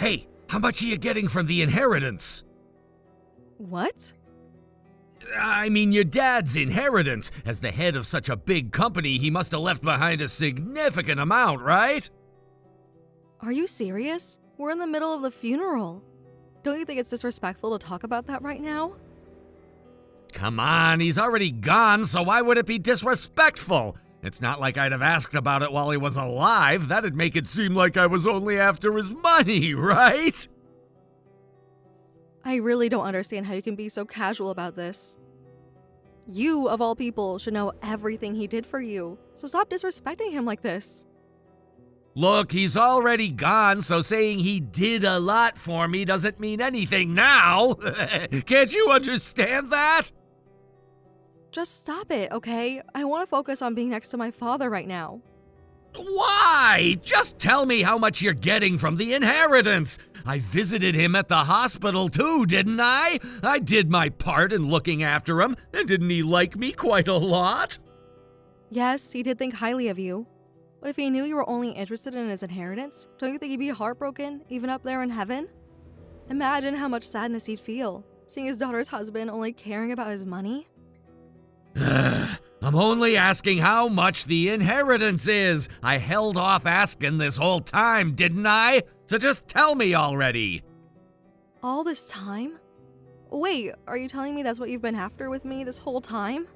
Hey, how much are you getting from the inheritance? What? I mean, your dad's inheritance. As the head of such a big company, he must have left behind a significant amount, right? Are you serious? We're in the middle of the funeral. Don't you think it's disrespectful to talk about that right now? Come on, he's already gone, so why would it be disrespectful? It's not like I'd have asked about it while he was alive. That'd make it seem like I was only after his money, right? I really don't understand how you can be so casual about this. You, of all people, should know everything he did for you, so stop disrespecting him like this. Look, he's already gone, so saying he did a lot for me doesn't mean anything now. Can't you understand that? Just stop it, okay? I want to focus on being next to my father right now. Why? Just tell me how much you're getting from the inheritance. I visited him at the hospital too, didn't I? I did my part in looking after him, and didn't he like me quite a lot? Yes, he did think highly of you. But if he knew you were only interested in his inheritance, don't you think he'd be heartbroken, even up there in heaven? Imagine how much sadness he'd feel, seeing his daughter's husband only caring about his money. I'm only asking how much the inheritance is. I held off asking this whole time, didn't I? So just tell me already. All this time? Wait, are you telling me that's what you've been after with me this whole time?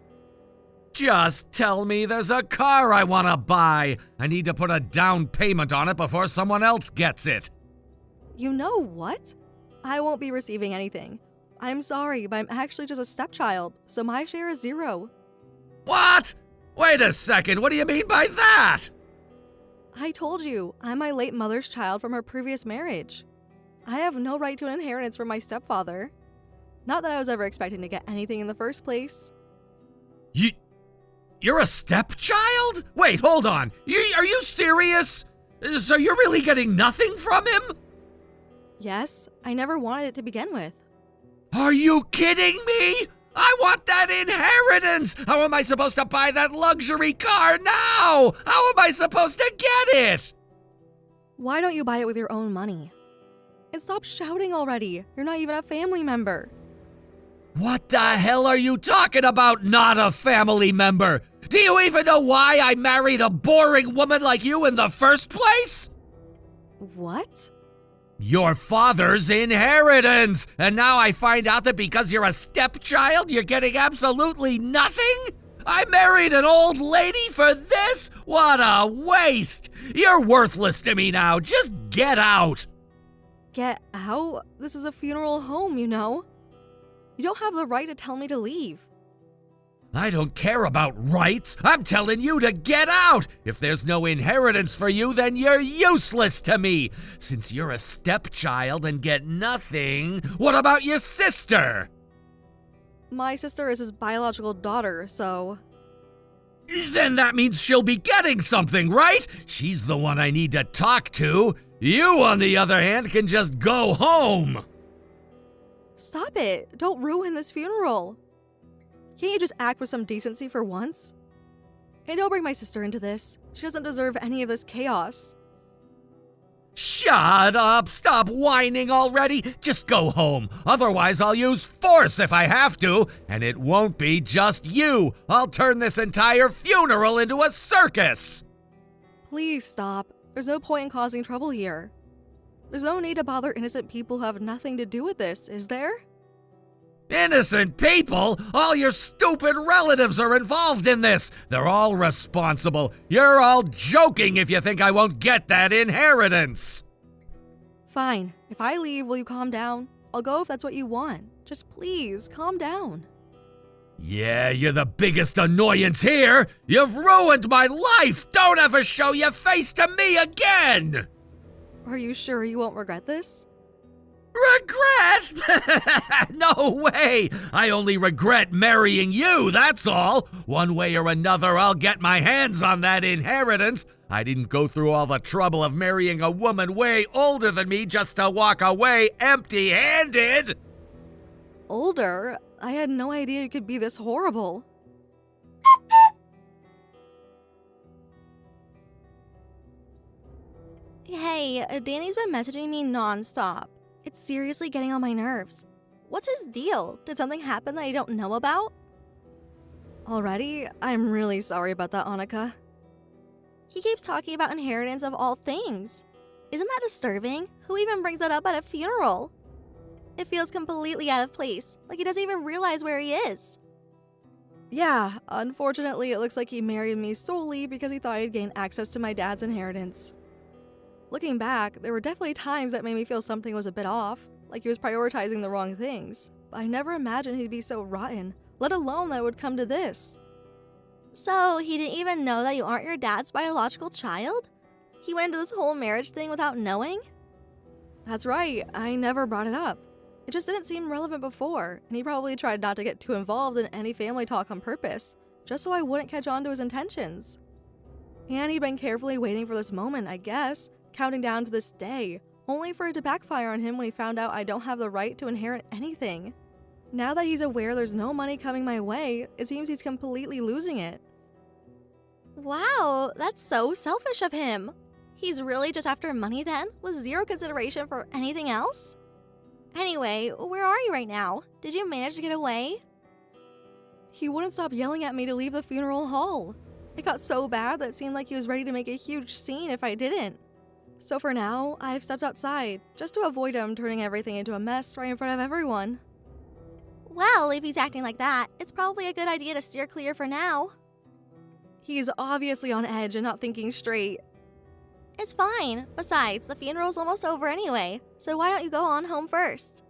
Just tell me there's a car I want to buy. I need to put a down payment on it before someone else gets it. You know what? I won't be receiving anything. I'm sorry, but I'm actually just a stepchild, so my share is 0. What? Wait a second, what do you mean by that? I told you, I'm my late mother's child from her previous marriage. I have no right to an inheritance from my stepfather. Not that I was ever expecting to get anything in the first place. You're a stepchild? Wait, hold on. Are you serious? So you're really getting nothing from him? Yes, I never wanted it to begin with. Are you kidding me? I want that inheritance! How am I supposed to buy that luxury car now? How am I supposed to get it? Why don't you buy it with your own money? And stop shouting already. You're not even a family member. What the hell are you talking about, not a family member? Do you even know why I married a boring woman like you in the first place? What? Your father's inheritance! And now I find out that because you're a stepchild, you're getting absolutely nothing? I married an old lady for this? What a waste! You're worthless to me now. Just get out. Get out? This is a funeral home, you know. You don't have the right to tell me to leave. I don't care about rights. I'm telling you to get out. If there's no inheritance for you, then you're useless to me. Since you're a stepchild and get nothing, what about your sister? My sister is his biological daughter, so... Then that means she'll be getting something, right? She's the one I need to talk to. You, on the other hand, can just go home. Stop it! Don't ruin this funeral! Can't you just act with some decency for once? And don't bring my sister into this. She doesn't deserve any of this chaos. Shut up! Stop whining already! Just go home. Otherwise, I'll use force if I have to. And it won't be just you. I'll turn this entire funeral into a circus! Please stop. There's no point in causing trouble here. There's no need to bother innocent people who have nothing to do with this, is there? Innocent people? All your stupid relatives are involved in this. They're all responsible. You're all joking if you think I won't get that inheritance. Fine. If I leave, will you calm down? I'll go if that's what you want. Just please, calm down. Yeah, you're the biggest annoyance here. You've ruined my life. Don't ever show your face to me again. Are you sure you won't regret this? Regret? No way! I only regret marrying you, that's all. One way or another, I'll get my hands on that inheritance. I didn't go through all the trouble of marrying a woman way older than me just to walk away empty-handed. Older? I had no idea you could be this horrible. Hey, Danny's been messaging me nonstop. It's seriously getting on my nerves. What's his deal? Did something happen that I don't know about? Already? I'm really sorry about that, Annika. He keeps talking about inheritance of all things. Isn't that disturbing? Who even brings that up at a funeral? It feels completely out of place, like he doesn't even realize where he is. Yeah, unfortunately, it looks like he married me solely because he thought he'd gain access to my dad's inheritance. Looking back, there were definitely times that made me feel something was a bit off, like he was prioritizing the wrong things, but I never imagined he'd be so rotten, let alone that it would come to this. So, he didn't even know that you aren't your dad's biological child? He went into this whole marriage thing without knowing? That's right, I never brought it up. It just didn't seem relevant before, and he probably tried not to get too involved in any family talk on purpose, just so I wouldn't catch on to his intentions. And he'd been carefully waiting for this moment, I guess, counting down to this day, only for it to backfire on him when he found out I don't have the right to inherit anything. Now that he's aware there's no money coming my way, it seems he's completely losing it. Wow, that's so selfish of him. He's really just after money then, with zero consideration for anything else? Anyway, where are you right now? Did you manage to get away? He wouldn't stop yelling at me to leave the funeral hall. It got so bad that it seemed like he was ready to make a huge scene if I didn't. So for now, I've stepped outside, just to avoid him turning everything into a mess right in front of everyone. Well, if he's acting like that, it's probably a good idea to steer clear for now. He's obviously on edge and not thinking straight. It's fine. Besides, the funeral's almost over anyway, so why don't you go on home first?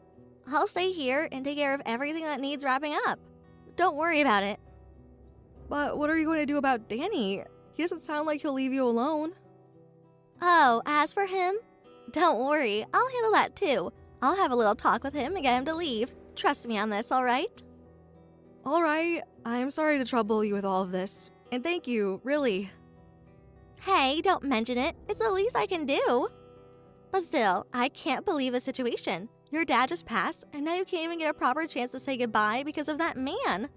I'll stay here and take care of everything that needs wrapping up. Don't worry about it. But what are you going to do about Danny? He doesn't sound like he'll leave you alone. Oh, as for him? Don't worry, I'll handle that too. I'll have a little talk with him and get him to leave. Trust me on this, alright? Alright, I'm sorry to trouble you with all of this. And thank you, really. Hey, don't mention it. It's the least I can do. But still, I can't believe the situation. Your dad just passed, and now you can't even get a proper chance to say goodbye because of that man.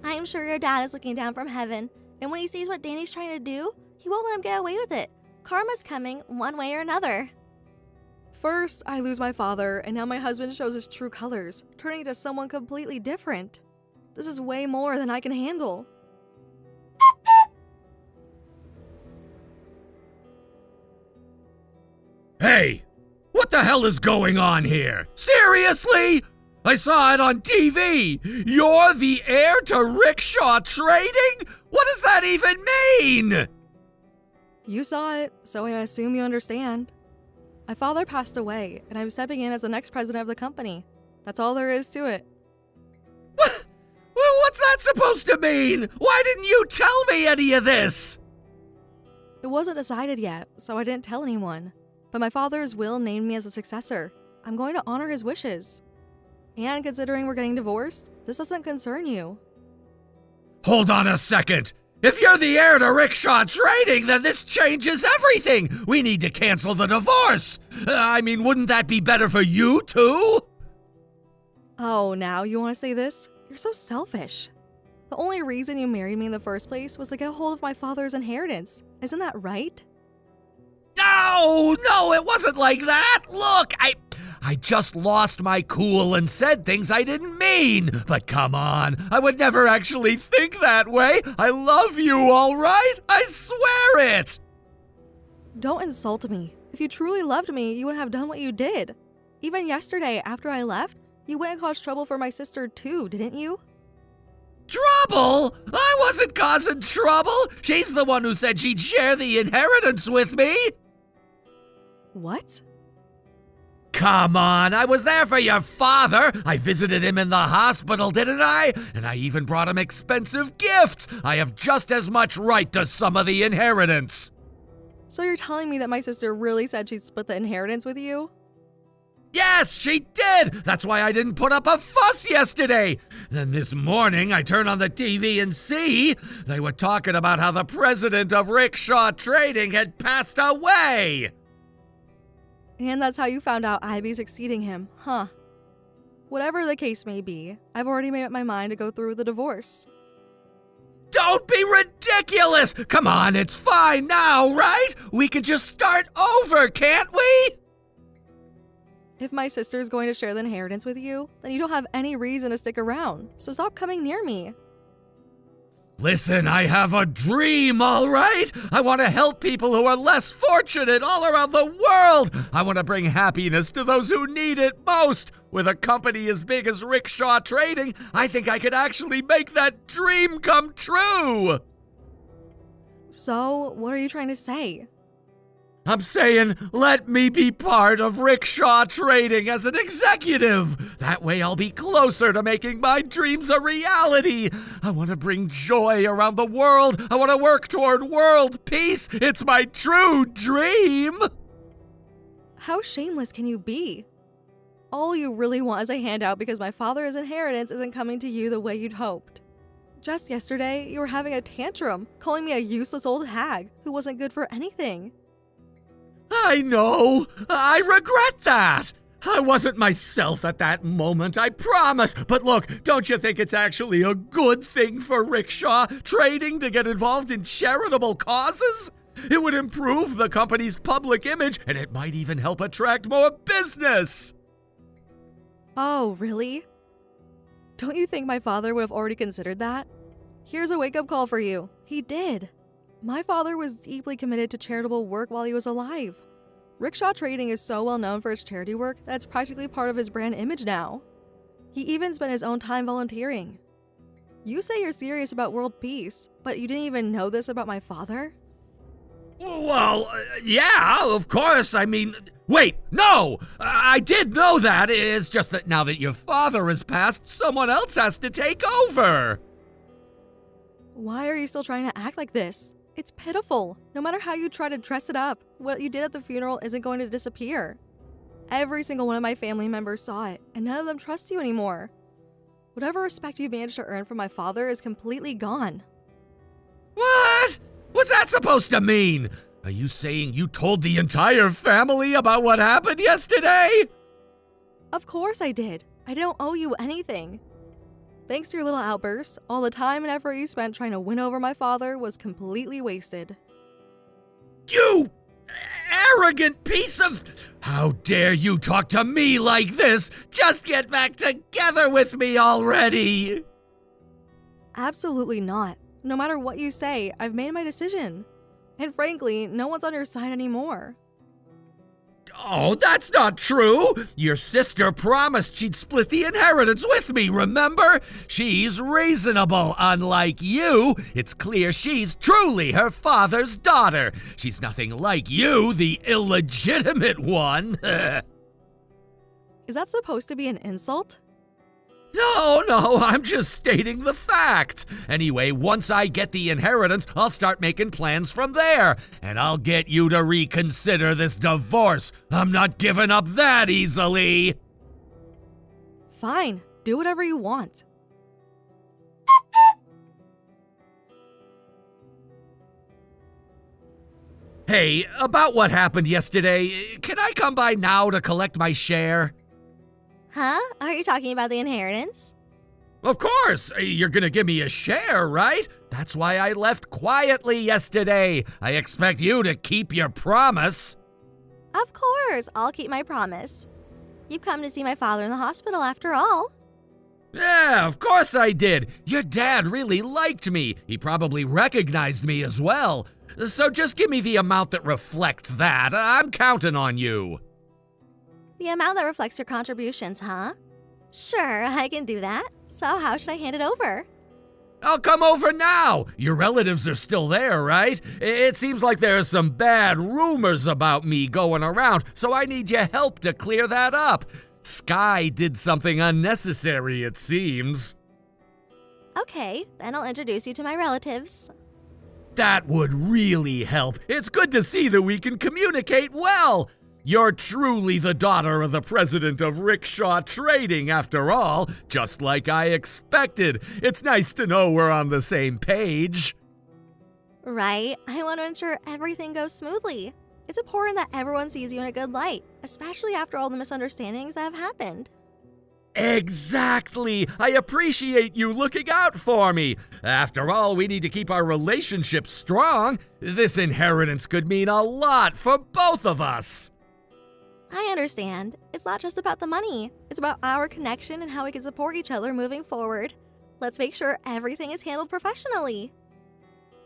I'm sure your dad is looking down from heaven, and when he sees what Danny's trying to do, he won't let him get away with it. Karma's coming one way or another. First, I lose my father, and now my husband shows his true colors, turning into someone completely different. This is way more than I can handle. Hey, what the hell is going on here? Seriously? I saw it on TV. You're the heir to rickshaw trading? What does that even mean? You saw it, so I assume you understand. My father passed away, and I'm stepping in as the next president of the company. That's all there is to it. What's that supposed to mean? Why didn't you tell me any of this? It wasn't decided yet, so I didn't tell anyone. But my father's will named me as a successor. I'm going to honor his wishes. And considering we're getting divorced, this doesn't concern you. Hold on a second. If you're the heir to rickshaw trading, then this changes everything. We need to cancel the divorce. Wouldn't that be better for you too? Oh, now you want to say this? You're so selfish. The only reason you married me in the first place was to get a hold of my father's inheritance. Isn't that right? No, it wasn't like that. Look, I just lost my cool and said things I didn't mean. But come on, I would never actually think that way. I love you, all right? I swear it. Don't insult me. If you truly loved me, you wouldn't have done what you did. Even yesterday, after I left, you went and caused trouble for my sister too, didn't you? Trouble? I wasn't causing trouble. She's the one who said she'd share the inheritance with me. What? Come on, I was there for your father. I visited him in the hospital, didn't I? And I even brought him expensive gifts. I have just as much right to some of the inheritance. So you're telling me that my sister really said she'd split the inheritance with you? Yes, she did! That's why I didn't put up a fuss yesterday. Then this morning, I turn on the TV and see they were talking about how the president of Rickshaw Trading had passed away. And that's how you found out I'd be succeeding him, huh? Whatever the case may be, I've already made up my mind to go through with the divorce. Don't be ridiculous! Come on, it's fine now, right? We can just start over, can't we? If my sister's going to share the inheritance with you, then you don't have any reason to stick around, so stop coming near me. Listen, I have a dream, all right? I want to help people who are less fortunate all around the world. I want to bring happiness to those who need it most. With a company as big as Rickshaw Trading, I think I could actually make that dream come true. So, what are you trying to say? I'm saying, let me be part of Rickshaw Trading as an executive. That way I'll be closer to making my dreams a reality. I want to bring joy around the world. I want to work toward world peace. It's my true dream. How shameless can you be? All you really want is a handout because my father's inheritance isn't coming to you the way you'd hoped. Just yesterday, you were having a tantrum, calling me a useless old hag who wasn't good for anything. I know. I regret that. I wasn't myself at that moment, I promise. But look, don't you think it's actually a good thing for Rickshaw Trading to get involved in charitable causes? It would improve the company's public image, and it might even help attract more business. Oh, really? Don't you think my father would have already considered that? Here's a wake-up call for you. He did. My father was deeply committed to charitable work while he was alive. Rickshaw Trading is so well known for its charity work that it's practically part of his brand image now. He even spent his own time volunteering. You say you're serious about world peace, but you didn't even know this about my father? Well, yeah, of course. I mean, wait, no! I did know that. It's just that now that your father has passed, someone else has to take over. Why are you still trying to act like this? It's pitiful. No matter how you try to dress it up, what you did at the funeral isn't going to disappear. Every single one of my family members saw it, and none of them trust you anymore. Whatever respect you managed to earn from my father is completely gone. What? What's that supposed to mean? Are you saying you told the entire family about what happened yesterday? Of course I did. I don't owe you anything. Thanks to your little outburst, all the time and effort you spent trying to win over my father was completely wasted. You arrogant piece of... How dare you talk to me like this? Just get back together with me already! Absolutely not. No matter what you say, I've made my decision. And frankly, no one's on your side anymore. Oh, that's not true! Your sister promised she'd split the inheritance with me, remember? She's reasonable, unlike you. It's clear she's truly her father's daughter. She's nothing like you, the illegitimate one. Is that supposed to be an insult? No, I'm just stating the fact. Anyway, once I get the inheritance, I'll start making plans from there. And I'll get you to reconsider this divorce. I'm not giving up that easily. Fine, do whatever you want. Hey, about what happened yesterday, can I come by now to collect my share? Huh? Are you talking about the inheritance? Of course! You're gonna give me a share, right? That's why I left quietly yesterday. I expect you to keep your promise. Of course, I'll keep my promise. You've come to see my father in the hospital after all. Yeah, of course I did. Your dad really liked me. He probably recognized me as well. So just give me the amount that reflects that. I'm counting on you. The amount that reflects your contributions, huh? Sure, I can do that. So how should I hand it over? I'll come over now. Your relatives are still there, right? It seems like there are some bad rumors about me going around, so I need your help to clear that up. Sky did something unnecessary, it seems. Okay, then I'll introduce you to my relatives. That would really help. It's good to see that we can communicate well. You're truly the daughter of the president of Rickshaw Trading, after all, just like I expected. It's nice to know we're on the same page. Right, I want to ensure everything goes smoothly. It's important that everyone sees you in a good light, especially after all the misunderstandings that have happened. Exactly! I appreciate you looking out for me. After all, we need to keep our relationship strong. This inheritance could mean a lot for both of us. I understand. It's not just about the money. It's about our connection and how we can support each other moving forward. Let's make sure everything is handled professionally.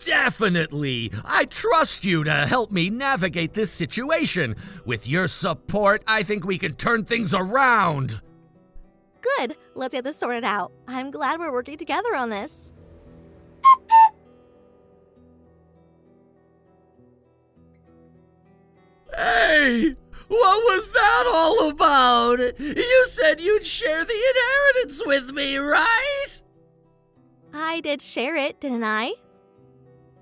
Definitely! I trust you to help me navigate this situation. With your support, I think we can turn things around. Good. Let's get this sorted out. I'm glad we're working together on this. Hey! What was that all about? You said you'd share the inheritance with me, right? I did share it, didn't I?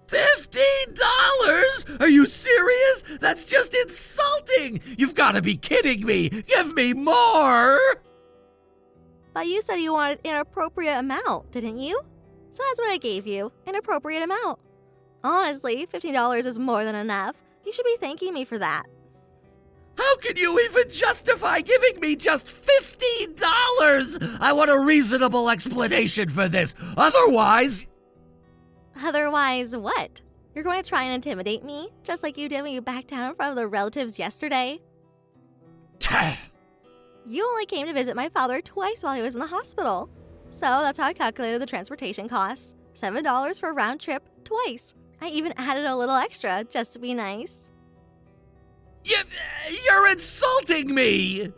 $15? Are you serious? That's just insulting! You've got to be kidding me! Give me more! But you said you wanted an appropriate amount, didn't you? So that's what I gave you, an appropriate amount. Honestly, $15 is more than enough. You should be thanking me for that. How can you even justify giving me just $15? I want a reasonable explanation for this. Otherwise... Otherwise, what? You're going to try and intimidate me, just like you did when you backed down in front of the relatives yesterday? You only came to visit my father twice while he was in the hospital. So that's how I calculated the transportation costs. $7 for a round trip twice. I even added a little extra just to be nice. You're insulting me!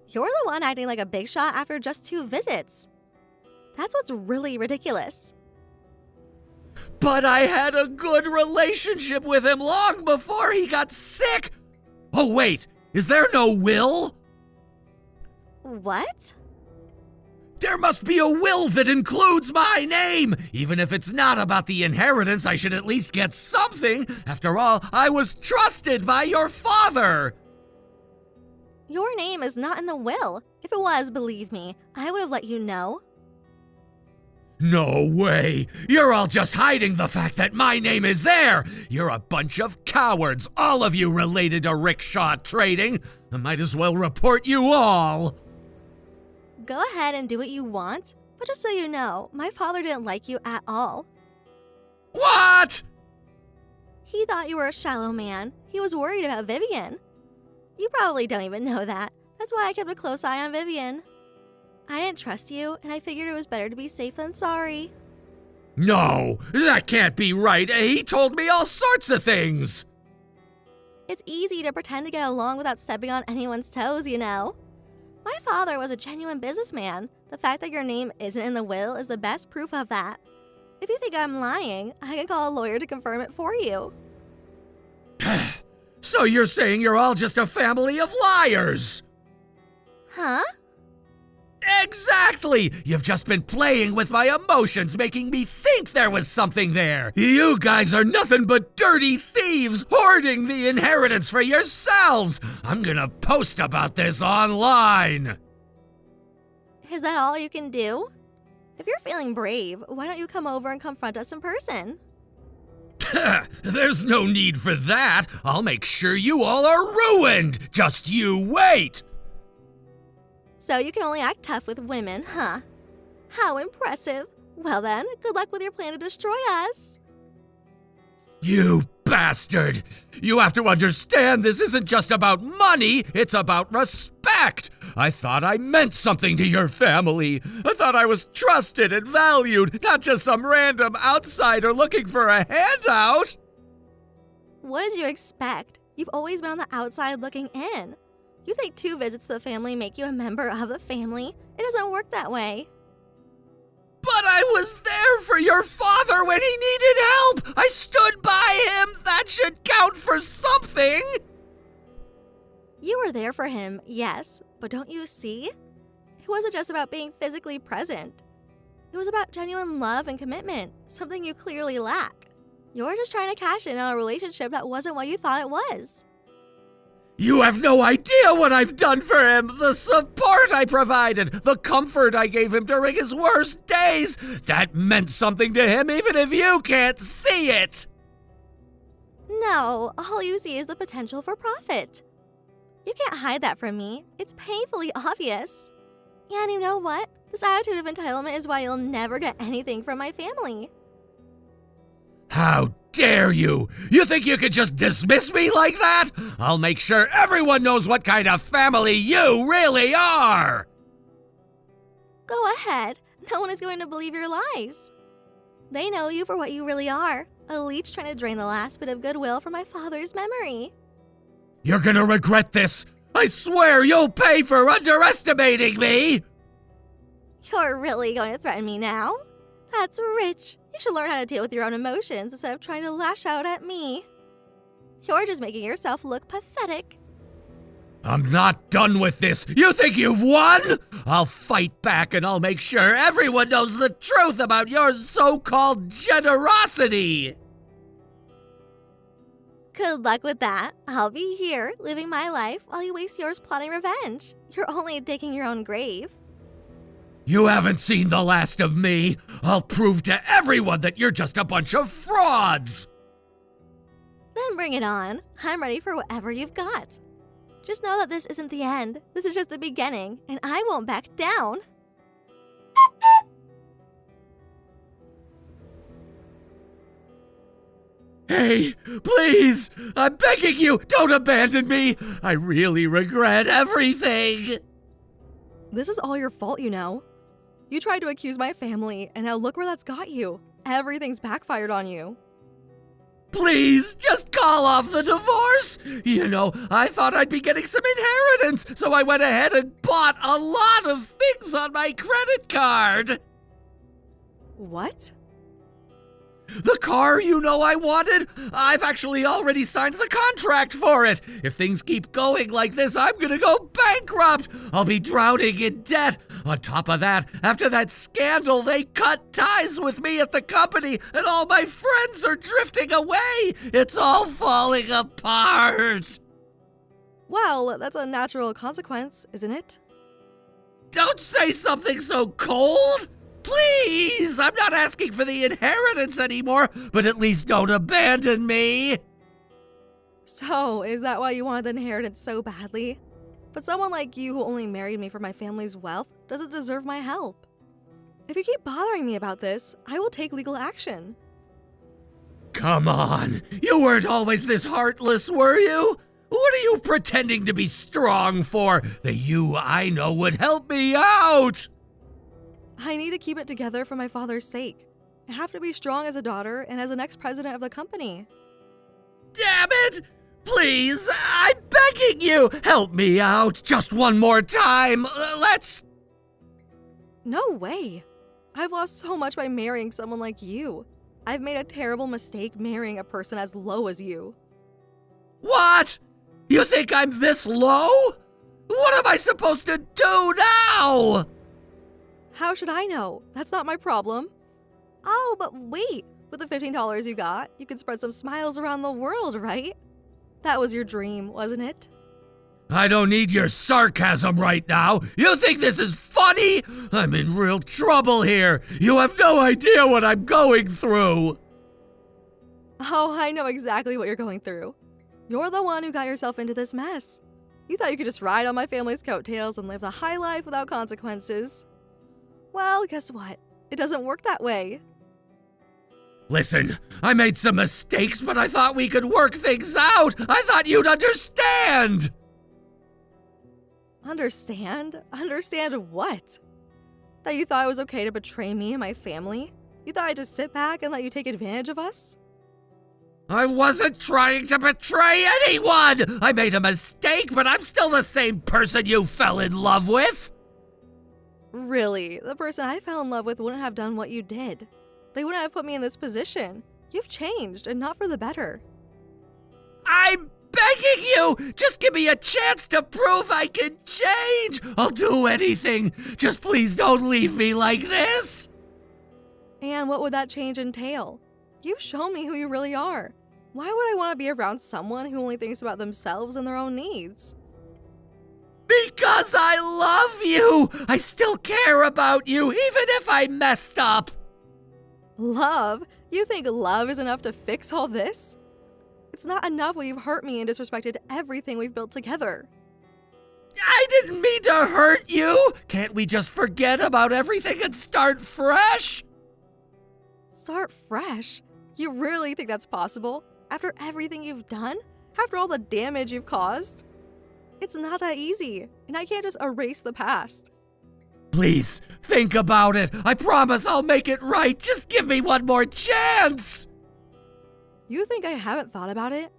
You're the one acting like a big shot after just 2 visits. That's what's really ridiculous. But I had a good relationship with him long before he got sick! Oh wait, is there no will? What? There must be a will that includes my name! Even if it's not about the inheritance, I should at least get something. After all, I was trusted by your father! Your name is not in the will. If it was, believe me, I would have let you know. No way! You're all just hiding the fact that my name is there! You're a bunch of cowards, all of you related to rickshaw trading. I might as well report you all. Go ahead and do what you want, but just so you know, my father didn't like you at all. What? He thought you were a shallow man. He was worried about Vivian. You probably don't even know that. That's why I kept a close eye on Vivian. I didn't trust you, and I figured it was better to be safe than sorry. No, that can't be right. He told me all sorts of things. It's easy to pretend to get along without stepping on anyone's toes, you know. My father was a genuine businessman. The fact that your name isn't in the will is the best proof of that. If you think I'm lying, I can call a lawyer to confirm it for you. So you're saying you're all just a family of liars? Huh? Exactly! You've just been playing with my emotions, making me think there was something there. You guys are nothing but dirty thieves, hoarding the inheritance for yourselves. I'm gonna post about this online. Is that all you can do? If you're feeling brave, why don't you come over and confront us in person? There's no need for that. I'll make sure you all are ruined. Just you wait. So you can only act tough with women, huh? How impressive. Well then, good luck with your plan to destroy us. You bastard! You have to understand this isn't just about money, it's about respect! I thought I meant something to your family. I thought I was trusted and valued, not just some random outsider looking for a handout! What did you expect? You've always been on the outside looking in. You think 2 visits to the family make you a member of the family? It doesn't work that way. But I was there for your father when he needed help! I stood by him! That should count for something! You were there for him, yes, but don't you see? It wasn't just about being physically present. It was about genuine love and commitment, something you clearly lack. You're just trying to cash in on a relationship that wasn't what you thought it was. You have no idea what I've done for him! The support I provided, the comfort I gave him during his worst days! That meant something to him even if you can't see it! No, all you see is the potential for profit. You can't hide that from me. It's painfully obvious. Yeah, and you know what? This attitude of entitlement is why you'll never get anything from my family. How dare you! You think you could just dismiss me like that? I'll make sure everyone knows what kind of family you really are! Go ahead. No one is going to believe your lies. They know you for what you really are, a leech trying to drain the last bit of goodwill from my father's memory. You're gonna regret this! I swear you'll pay for underestimating me! You're really going to threaten me now? That's rich. You should learn how to deal with your own emotions instead of trying to lash out at me. You're just making yourself look pathetic. I'm not done with this. You think you've won? I'll fight back and I'll make sure everyone knows the truth about your so-called generosity. Good luck with that. I'll be here, living my life, while you waste yours plotting revenge. You're only digging your own grave. You haven't seen the last of me. I'll prove to everyone that you're just a bunch of frauds. Then bring it on. I'm ready for whatever you've got. Just know that this isn't the end. This is just the beginning, and I won't back down. Hey, please! I'm begging you, don't abandon me! I really regret everything! This is all your fault, you know. You tried to accuse my family, and now look where that's got you. Everything's backfired on you. Please, just call off the divorce! You know, I thought I'd be getting some inheritance, so I went ahead and bought a lot of things on my credit card! What? The car you know I wanted? I've actually already signed the contract for it. If things keep going like this, I'm gonna go bankrupt. I'll be drowning in debt. On top of that, after that scandal, they cut ties with me at the company, and all my friends are drifting away. It's all falling apart. Well, that's a natural consequence, isn't it? Don't say something so cold. Please, I'm not asking for the inheritance anymore, but at least don't abandon me. So, is that why you wanted the inheritance so badly? But someone like you who only married me for my family's wealth doesn't deserve my help. If you keep bothering me about this, I will take legal action. Come on, you weren't always this heartless, were you? What are you pretending to be strong for? The you I know would help me out. I need to keep it together for my father's sake. I have to be strong as a daughter and as the next president of the company. Damn it! Please, I'm begging you, help me out just one more time. Let's... No way. I've lost so much by marrying someone like you. I've made a terrible mistake marrying a person as low as you. What? You think I'm this low? What am I supposed to do now? How should I know? That's not my problem. Oh, but wait. With the $15 you got, you could spread some smiles around the world, right? That was your dream, wasn't it? I don't need your sarcasm right now. You think this is funny? I'm in real trouble here. You have no idea what I'm going through. Oh, I know exactly what you're going through. You're the one who got yourself into this mess. You thought you could just ride on my family's coattails and live the high life without consequences. Well, guess what? It doesn't work that way. Listen, I made some mistakes, but I thought we could work things out. I thought you'd understand. Understand? Understand what? That you thought it was okay to betray me and my family? You thought I'd just sit back and let you take advantage of us? I wasn't trying to betray anyone. I made a mistake, but I'm still the same person you fell in love with. Really, the person I fell in love with wouldn't have done what you did. They wouldn't have put me in this position. You've changed, and not for the better. I'm begging you! Just give me a chance to prove I can change! I'll do anything! Just please don't leave me like this! And what would that change entail? You've shown me who you really are. Why would I want to be around someone who only thinks about themselves and their own needs? Because I love you! I still care about you, even if I messed up! Love? You think love is enough to fix all this? It's not enough when you've hurt me and disrespected everything we've built together. I didn't mean to hurt you. Can't we just forget about everything and start fresh? Start fresh? You really think that's possible? After everything you've done? After all the damage you've caused? It's not that easy, and I can't just erase the past. Please, think about it. I promise I'll make it right. Just give me one more chance. You think I haven't thought about it?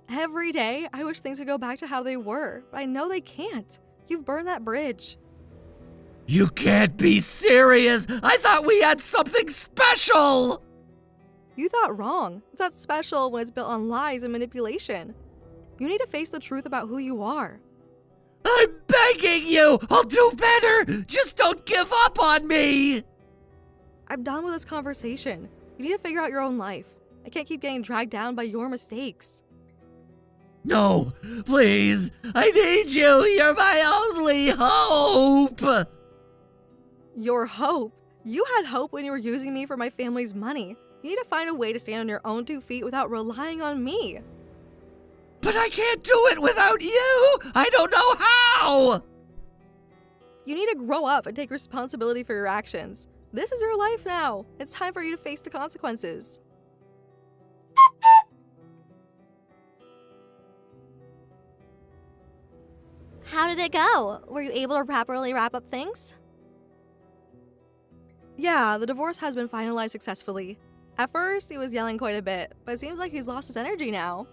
Every day, I wish things could go back to how they were, but I know they can't. You've burned that bridge. You can't be serious. I thought we had something special. You thought wrong. It's not special when it's built on lies and manipulation. You need to face the truth about who you are. I'm begging you. I'll do better. Just don't give up on me. I'm done with this conversation. You need to figure out your own life. I can't keep getting dragged down by your mistakes. No, please. I need you. You're my only hope. Your hope? You had hope when you were using me for my family's money. You need to find a way to stand on your own 2 feet without relying on me. But I can't do it without you. I don't know how. You need to grow up and take responsibility for your actions. This is your life now. It's time for you to face the consequences. How did it go? Were you able to properly wrap up things? Yeah, the divorce has been finalized successfully. At first, he was yelling quite a bit, but it seems like he's lost his energy now.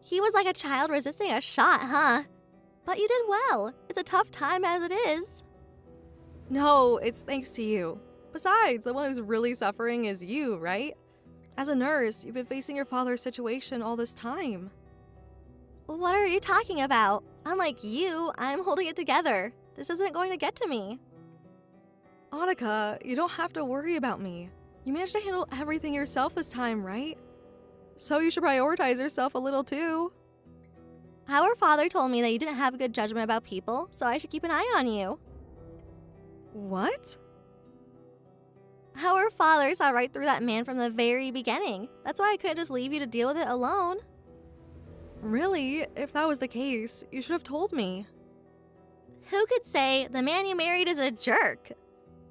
He was like a child resisting a shot, huh? But you did well. It's a tough time as it is. No, it's thanks to you. Besides, the one who's really suffering is you, right? As a nurse, you've been facing your father's situation all this time. What are you talking about? Unlike you, I'm holding it together. This isn't going to get to me. Annika, you don't have to worry about me. You managed to handle everything yourself this time, right? So you should prioritize yourself a little too. Our father told me that you didn't have a good judgment about people, so I should keep an eye on you. What? Our father saw right through that man from the very beginning. That's why I couldn't just leave you to deal with it alone. Really? If that was the case, you should have told me. Who could say the man you married is a jerk?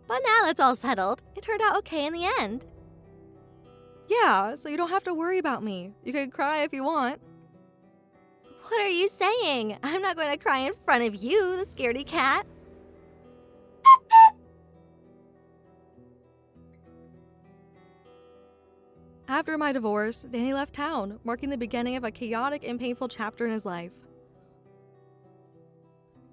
But now that's all settled. It turned out okay in the end. Yeah, so you don't have to worry about me. You can cry if you want. What are you saying? I'm not going to cry in front of you, the scaredy cat. After my divorce, Danny left town, marking the beginning of a chaotic and painful chapter in his life.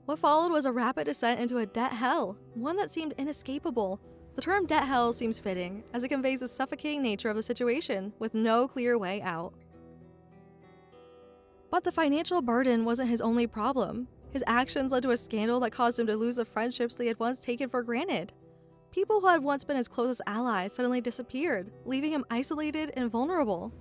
What followed was a rapid descent into a debt hell, one that seemed inescapable. The term debt hell seems fitting, as it conveys the suffocating nature of the situation, with no clear way out. But the financial burden wasn't his only problem. His actions led to a scandal that caused him to lose the friendships that he had once taken for granted. People who had once been his closest allies suddenly disappeared, leaving him isolated and vulnerable.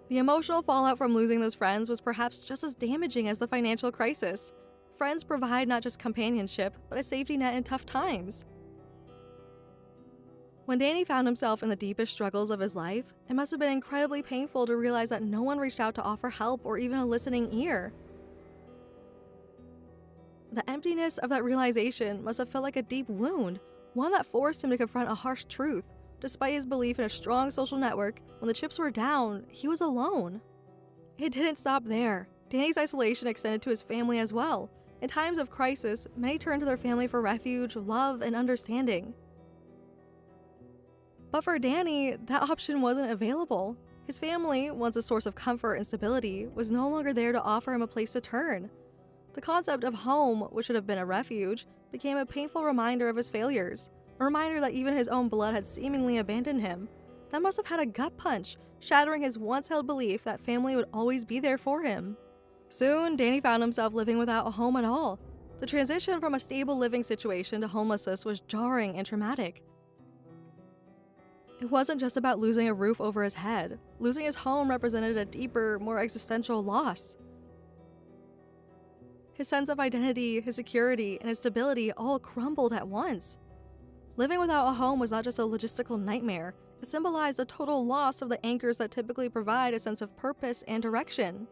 The emotional fallout from losing those friends was perhaps just as damaging as the financial crisis. Friends provide not just companionship, but a safety net in tough times. When Danny found himself in the deepest struggles of his life, it must have been incredibly painful to realize that no one reached out to offer help or even a listening ear. The emptiness of that realization must have felt like a deep wound, one that forced him to confront a harsh truth. Despite his belief in a strong social network, when the chips were down, he was alone. It didn't stop there. Danny's isolation extended to his family as well. In times of crisis, many turned to their family for refuge, love, and understanding. But for Danny, that option wasn't available. His family, once a source of comfort and stability, was no longer there to offer him a place to turn. The concept of home, which should have been a refuge, became a painful reminder of his failures. A reminder that even his own blood had seemingly abandoned him. That must have had a gut punch, shattering his once-held belief that family would always be there for him. Soon, Danny found himself living without a home at all. The transition from a stable living situation to homelessness was jarring and traumatic. It wasn't just about losing a roof over his head. Losing his home represented a deeper, more existential loss. His sense of identity, his security, and his stability all crumbled at once. Living without a home was not just a logistical nightmare. It symbolized a total loss of the anchors that typically provide a sense of purpose and direction.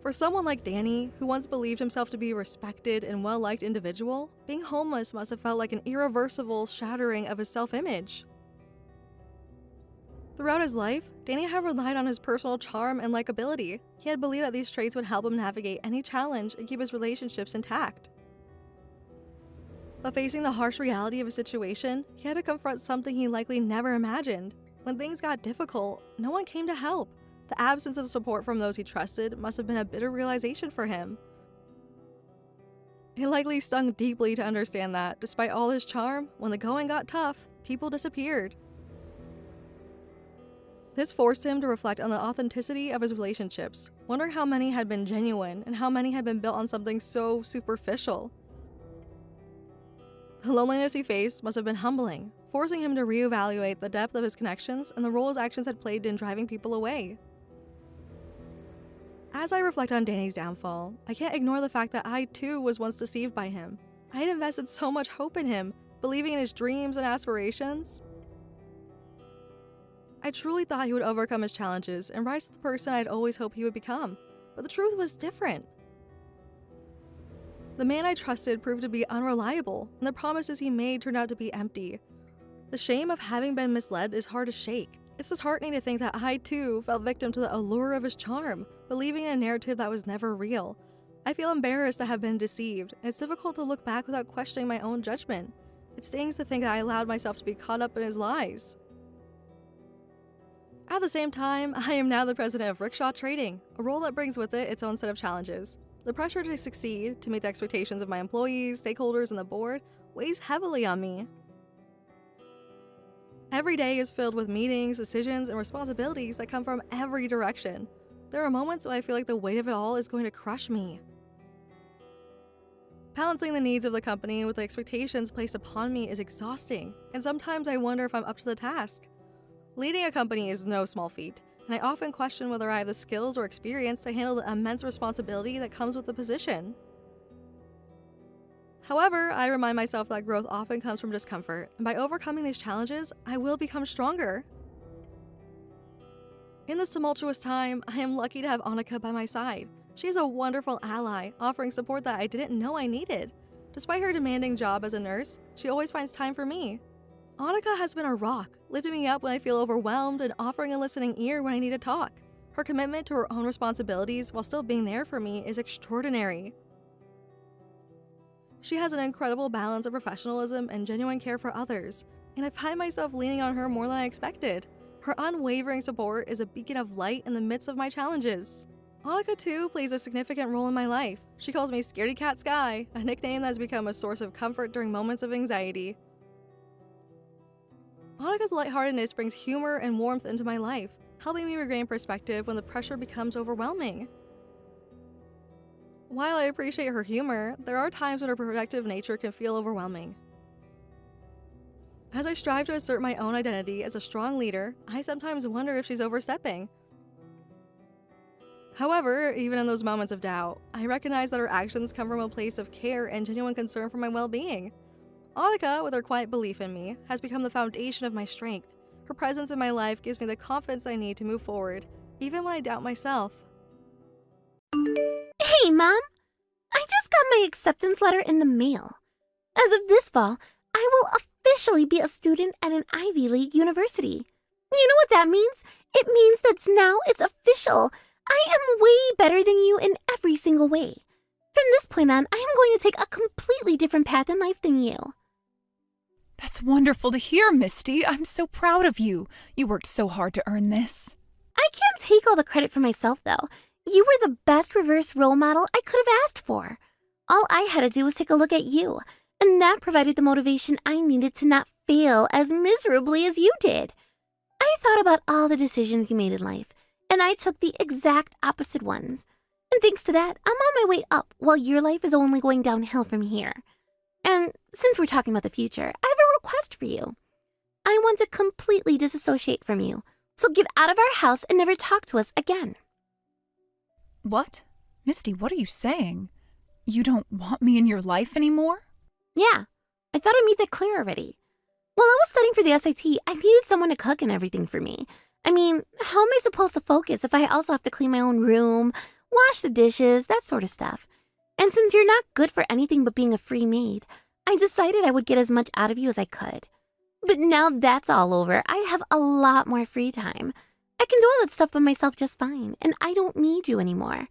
For someone like Danny, who once believed himself to be a respected and well-liked individual, being homeless must have felt like an irreversible shattering of his self-image. Throughout his life, Danny had relied on his personal charm and likability. He had believed that these traits would help him navigate any challenge and keep his relationships intact. But facing the harsh reality of his situation, he had to confront something he likely never imagined. When things got difficult, no one came to help. The absence of support from those he trusted must have been a bitter realization for him. It likely stung deeply to understand that, despite all his charm, when the going got tough, people disappeared. This forced him to reflect on the authenticity of his relationships, wonder how many had been genuine and how many had been built on something so superficial. The loneliness he faced must have been humbling, forcing him to reevaluate the depth of his connections and the role his actions had played in driving people away. As I reflect on Danny's downfall, I can't ignore the fact that I too was once deceived by him. I had invested so much hope in him, believing in his dreams and aspirations. I truly thought he would overcome his challenges and rise to the person I'd always hoped he would become, but the truth was different. The man I trusted proved to be unreliable, and the promises he made turned out to be empty. The shame of having been misled is hard to shake. It's disheartening to think that I too fell victim to the allure of his charm, believing in a narrative that was never real. I feel embarrassed to have been deceived, and it's difficult to look back without questioning my own judgment. It stings to think that I allowed myself to be caught up in his lies. At the same time, I am now the president of Rickshaw Trading, a role that brings with it its own set of challenges. The pressure to succeed, to meet the expectations of my employees, stakeholders, and the board, weighs heavily on me. Every day is filled with meetings, decisions, and responsibilities that come from every direction. There are moments when I feel like the weight of it all is going to crush me. Balancing the needs of the company with the expectations placed upon me is exhausting, and sometimes I wonder if I'm up to the task. Leading a company is no small feat, and I often question whether I have the skills or experience to handle the immense responsibility that comes with the position. However, I remind myself that growth often comes from discomfort, and by overcoming these challenges, I will become stronger. In this tumultuous time, I am lucky to have Annika by my side. She is a wonderful ally, offering support that I didn't know I needed. Despite her demanding job as a nurse, she always finds time for me. Annika has been a rock, lifting me up when I feel overwhelmed and offering a listening ear when I need to talk. Her commitment to her own responsibilities while still being there for me is extraordinary. She has an incredible balance of professionalism and genuine care for others, and I find myself leaning on her more than I expected. Her unwavering support is a beacon of light in the midst of my challenges. Annika, too, plays a significant role in my life. She calls me Scaredy Cat Sky, a nickname that has become a source of comfort during moments of anxiety. Annika's lightheartedness brings humor and warmth into my life, helping me regain perspective when the pressure becomes overwhelming. While I appreciate her humor, there are times when her protective nature can feel overwhelming. As I strive to assert my own identity as a strong leader, I sometimes wonder if she's overstepping. However, even in those moments of doubt, I recognize that her actions come from a place of care and genuine concern for my well-being. Annika, with her quiet belief in me, has become the foundation of my strength. Her presence in my life gives me the confidence I need to move forward, even when I doubt myself. Hey, Mom! I just got my acceptance letter in the mail. As of this fall, I will officially be a student at an Ivy League university. You know what that means? It means that now it's official. I am way better than you in every single way. From this point on, I am going to take a completely different path in life than you. That's wonderful to hear, Misty. I'm so proud of you. You worked so hard to earn this. I can't take all the credit for myself, though. You were the best reverse role model I could have asked for. All I had to do was take a look at you, and that provided the motivation I needed to not fail as miserably as you did. I thought about all the decisions you made in life, and I took the exact opposite ones. And thanks to that, I'm on my way up while your life is only going downhill from here. And since we're talking about the future, I have a request for you. I want to completely disassociate from you, so get out of our house and never talk to us again. What? Misty, what are you saying? You don't want me in your life anymore? Yeah, I thought I made that clear already. While I was studying for the SAT, I needed someone to cook and everything for me. I mean, how am I supposed to focus if I also have to clean my own room, wash the dishes, that sort of stuff. And since you're not good for anything but being a free maid, I decided I would get as much out of you as I could. But now that's all over, I have a lot more free time. I can do all that stuff by myself just fine, and I don't need you anymore.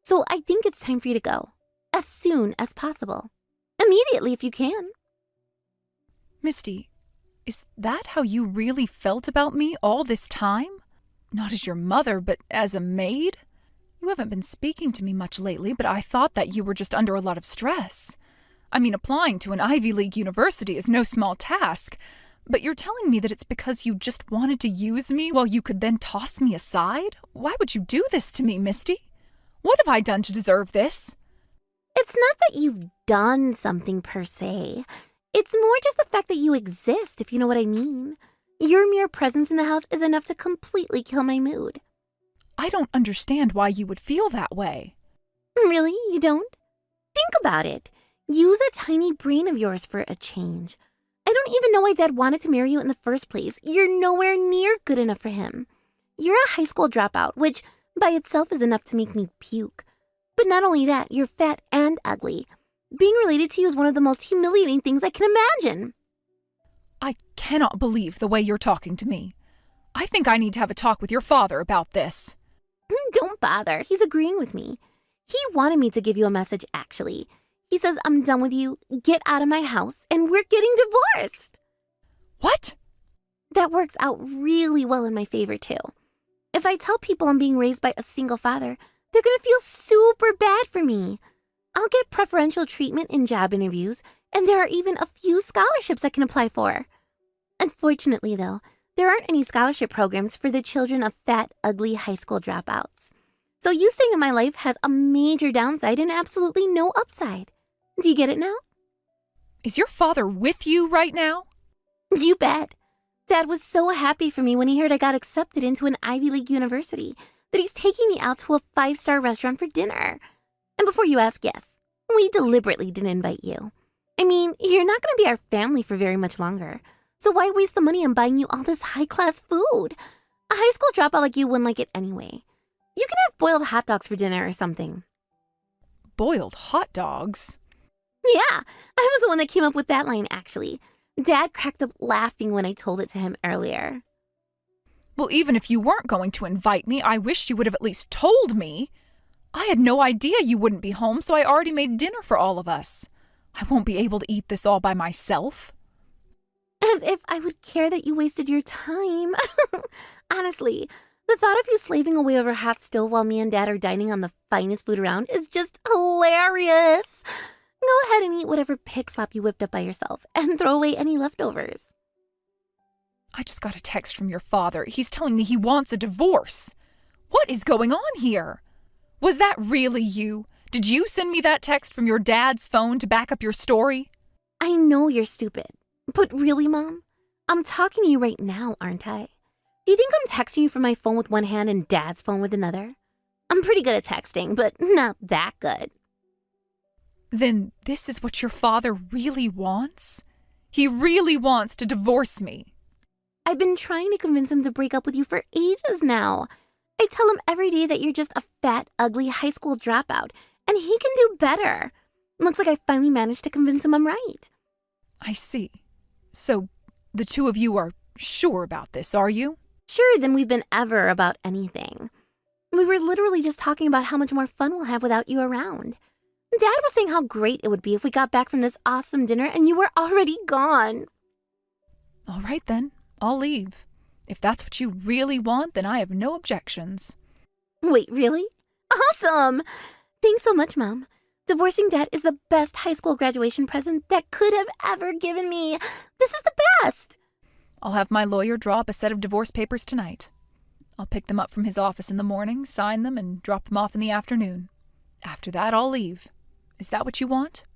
So I think it's time for you to go. As soon as possible. Immediately if you can. Misty, is that how you really felt about me all this time? Not as your mother, but as a maid? You haven't been speaking to me much lately, but I thought that you were just under a lot of stress. I mean, applying to an Ivy League university is no small task, but you're telling me that it's because you just wanted to use me while you could then toss me aside? Why would you do this to me, Misty? What have I done to deserve this? It's not that you've done something per se. It's more just the fact that you exist, if you know what I mean. Your mere presence in the house is enough to completely kill my mood. I don't understand why you would feel that way. Really? You don't? Think about it. Use a tiny brain of yours for a change. I don't even know why Dad wanted to marry you in the first place. You're nowhere near good enough for him. You're a high school dropout, which by itself is enough to make me puke. But not only that, you're fat and ugly. Being related to you is one of the most humiliating things I can imagine. I cannot believe the way you're talking to me. I think I need to have a talk with your father about this. Don't bother. He's agreeing with me. He wanted me to give you a message, actually. He says I'm done with you, get out of my house, and we're getting divorced. What? That works out really well in my favor, too. If I tell people I'm being raised by a single father, they're going to feel super bad for me. I'll get preferential treatment in job interviews, and there are even a few scholarships I can apply for. Unfortunately, though, there aren't any scholarship programs for the children of fat, ugly high school dropouts. So you staying in my life has a major downside and absolutely no upside. Do you get it now? Is your father with you right now? You bet. Dad was so happy for me when he heard I got accepted into an Ivy League university that he's taking me out to a 5-star restaurant for dinner. And before you ask, yes, we deliberately didn't invite you. I mean, you're not going to be our family for very much longer. So why waste the money on buying you all this high-class food? A high school dropout like you wouldn't like it anyway. You can have boiled hot dogs for dinner or something. Boiled hot dogs? Yeah, I was the one that came up with that line, actually. Dad cracked up laughing when I told it to him earlier. Well, even if you weren't going to invite me, I wish you would have at least told me. I had no idea you wouldn't be home, so I already made dinner for all of us. I won't be able to eat this all by myself. As if I would care that you wasted your time. Honestly, the thought of you slaving away over hot stove while me and Dad are dining on the finest food around is just hilarious. Go ahead and eat whatever pig slop you whipped up by yourself and throw away any leftovers. I just got a text from your father. He's telling me he wants a divorce. What is going on here? Was that really you? Did you send me that text from your dad's phone to back up your story? I know you're stupid, but really, Mom? I'm talking to you right now, aren't I? Do you think I'm texting you from my phone with one hand and Dad's phone with another? I'm pretty good at texting, but not that good. Then this is what your father really wants? He really wants to divorce me. I've been trying to convince him to break up with you for ages now. I tell him every day that you're just a fat, ugly high school dropout, and he can do better. Looks like I finally managed to convince him I'm right. I see. So the two of you are sure about this, are you? Surer than we've been ever about anything. We were literally just talking about how much more fun we'll have without you around. Dad was saying how great it would be if we got back from this awesome dinner and you were already gone. All right then, I'll leave. If that's what you really want, then I have no objections. Wait, really? Awesome! Thanks so much, Mom. Divorcing Dad is the best high school graduation present that could have ever given me. This is the best! I'll have my lawyer draw up a set of divorce papers tonight. I'll pick them up from his office in the morning, sign them, and drop them off in the afternoon. After that, I'll leave. Is that what you want?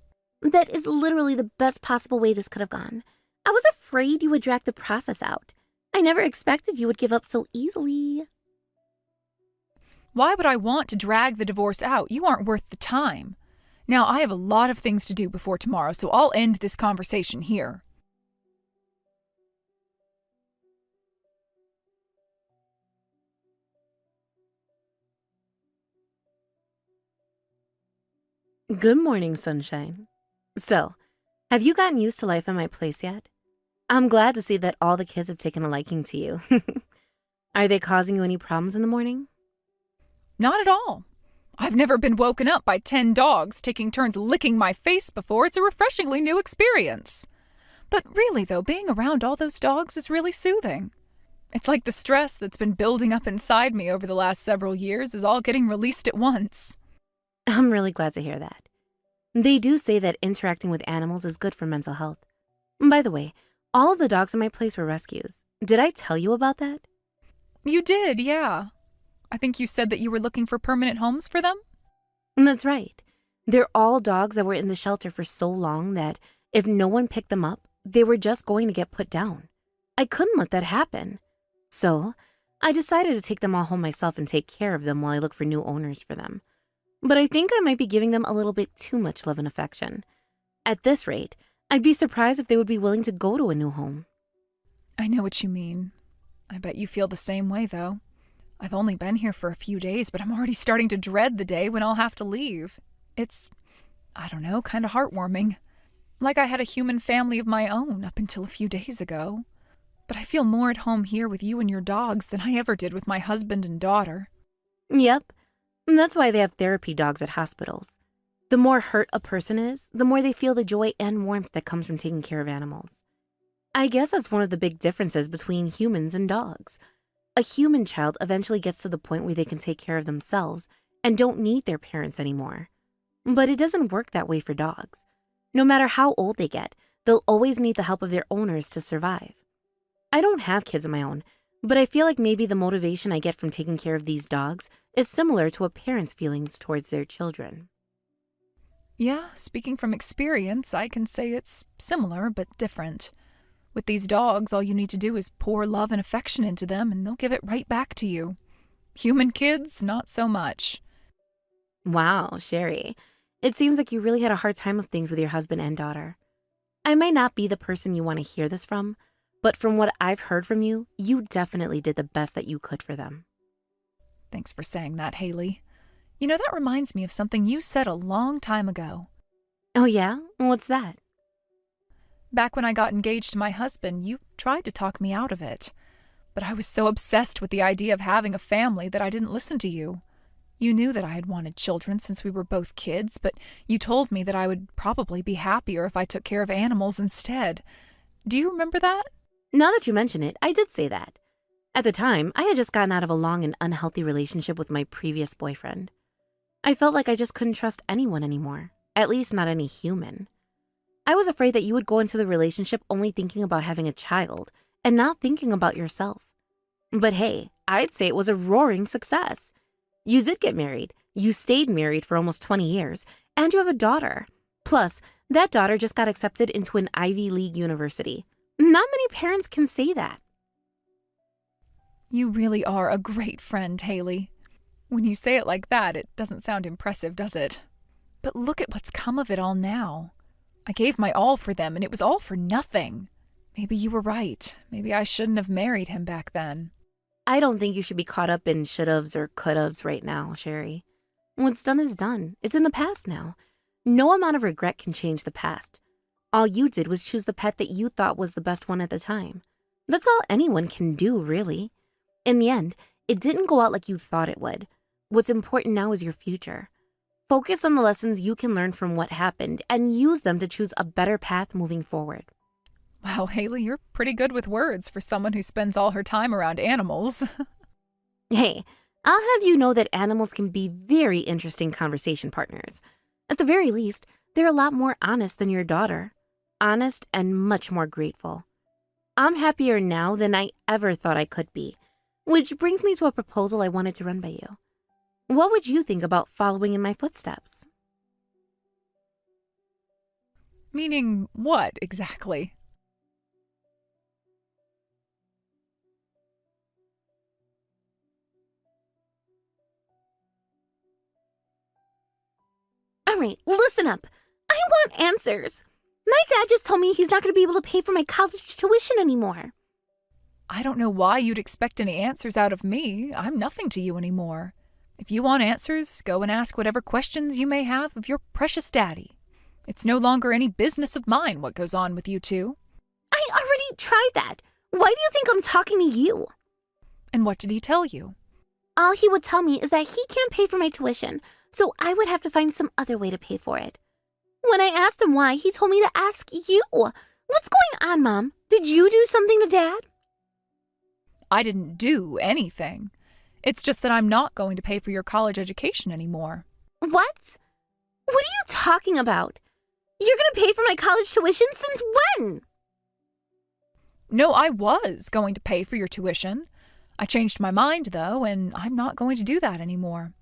That is literally the best possible way this could have gone. I was afraid you would drag the process out. I never expected you would give up so easily. Why would I want to drag the divorce out? You aren't worth the time. Now, I have a lot of things to do before tomorrow, so I'll end this conversation here. Good morning, sunshine. So, have you gotten used to life in my place yet? I'm glad to see that all the kids have taken a liking to you. Are they causing you any problems in the morning? Not at all. I've never been woken up by 10 dogs taking turns licking my face before. It's a refreshingly new experience. But really, though, being around all those dogs is really soothing. It's like the stress that's been building up inside me over the last several years is all getting released at once. I'm really glad to hear that. They do say that interacting with animals is good for mental health. By the way, all of the dogs in my place were rescues. Did I tell you about that? You did, yeah. I think you said that you were looking for permanent homes for them? That's right. They're all dogs that were in the shelter for so long that if no one picked them up, they were just going to get put down. I couldn't let that happen. So, I decided to take them all home myself and take care of them while I look for new owners for them. But I think I might be giving them a little bit too much love and affection. At this rate, I'd be surprised if they would be willing to go to a new home. I know what you mean. I bet you feel the same way, though. I've only been here for a few days, but I'm already starting to dread the day when I'll have to leave. It's, I don't know, kind of heartwarming. Like I had a human family of my own up until a few days ago. But I feel more at home here with you and your dogs than I ever did with my husband and daughter. Yep. That's why they have therapy dogs at hospitals. The more hurt a person is, the more they feel the joy and warmth that comes from taking care of animals. I guess that's one of the big differences between humans and dogs. A human child eventually gets to the point where they can take care of themselves and don't need their parents anymore. But it doesn't work that way for dogs. No matter how old they get, they'll always need the help of their owners to survive. I don't have kids of my own, but I feel like maybe the motivation I get from taking care of these dogs is similar to a parent's feelings towards their children. Yeah, speaking from experience, I can say it's similar but different. With these dogs, all you need to do is pour love and affection into them, and they'll give it right back to you. Human kids, not so much. Wow, Sherry. It seems like you really had a hard time of things with your husband and daughter. I might not be the person you want to hear this from, but from what I've heard from you, you definitely did the best that you could for them. Thanks for saying that, Haley. You know, that reminds me of something you said a long time ago. Oh yeah? What's that? Back when I got engaged to my husband, you tried to talk me out of it. But I was so obsessed with the idea of having a family that I didn't listen to you. You knew that I had wanted children since we were both kids, but you told me that I would probably be happier if I took care of animals instead. Do you remember that? Now that you mention it, I did say that. At the time, I had just gotten out of a long and unhealthy relationship with my previous boyfriend. I felt like I just couldn't trust anyone anymore, at least not any human. I was afraid that you would go into the relationship only thinking about having a child and not thinking about yourself. But hey, I'd say it was a roaring success. You did get married, you stayed married for almost 20 years, and you have a daughter. Plus, that daughter just got accepted into an Ivy League university. Not many parents can say that. You really are a great friend, Haley. When you say it like that, it doesn't sound impressive, does it? But look at what's come of it all now. I gave my all for them, and it was all for nothing. Maybe you were right. Maybe I shouldn't have married him back then. I don't think you should be caught up in should-haves or could-haves right now, Sherry. What's done is done. It's in the past now. No amount of regret can change the past. All you did was choose the pet that you thought was the best one at the time. That's all anyone can do, really. In the end, it didn't go out like you thought it would. What's important now is your future. Focus on the lessons you can learn from what happened and use them to choose a better path moving forward. Wow, Haley, you're pretty good with words for someone who spends all her time around animals. Hey, I'll have you know that animals can be very interesting conversation partners. At the very least, they're a lot more honest than your daughter. Honest and much more grateful. I'm happier now than I ever thought I could be, which brings me to a proposal I wanted to run by you. What would you think about following in my footsteps? Meaning what, exactly? All right, listen up. I want answers. My dad just told me he's not going to be able to pay for my college tuition anymore. I don't know why you'd expect any answers out of me. I'm nothing to you anymore. If you want answers, go and ask whatever questions you may have of your precious daddy. It's no longer any business of mine what goes on with you two. I already tried that. Why do you think I'm talking to you? And what did he tell you? All he would tell me is that he can't pay for my tuition, so I would have to find some other way to pay for it. When I asked him why, he told me to ask you. What's going on, Mom? Did you do something to Dad? I didn't do anything. It's just that I'm not going to pay for your college education anymore. What? What are you talking about? You're going to pay for my college tuition since when? No, I was going to pay for your tuition. I changed my mind, though, and I'm not going to do that anymore.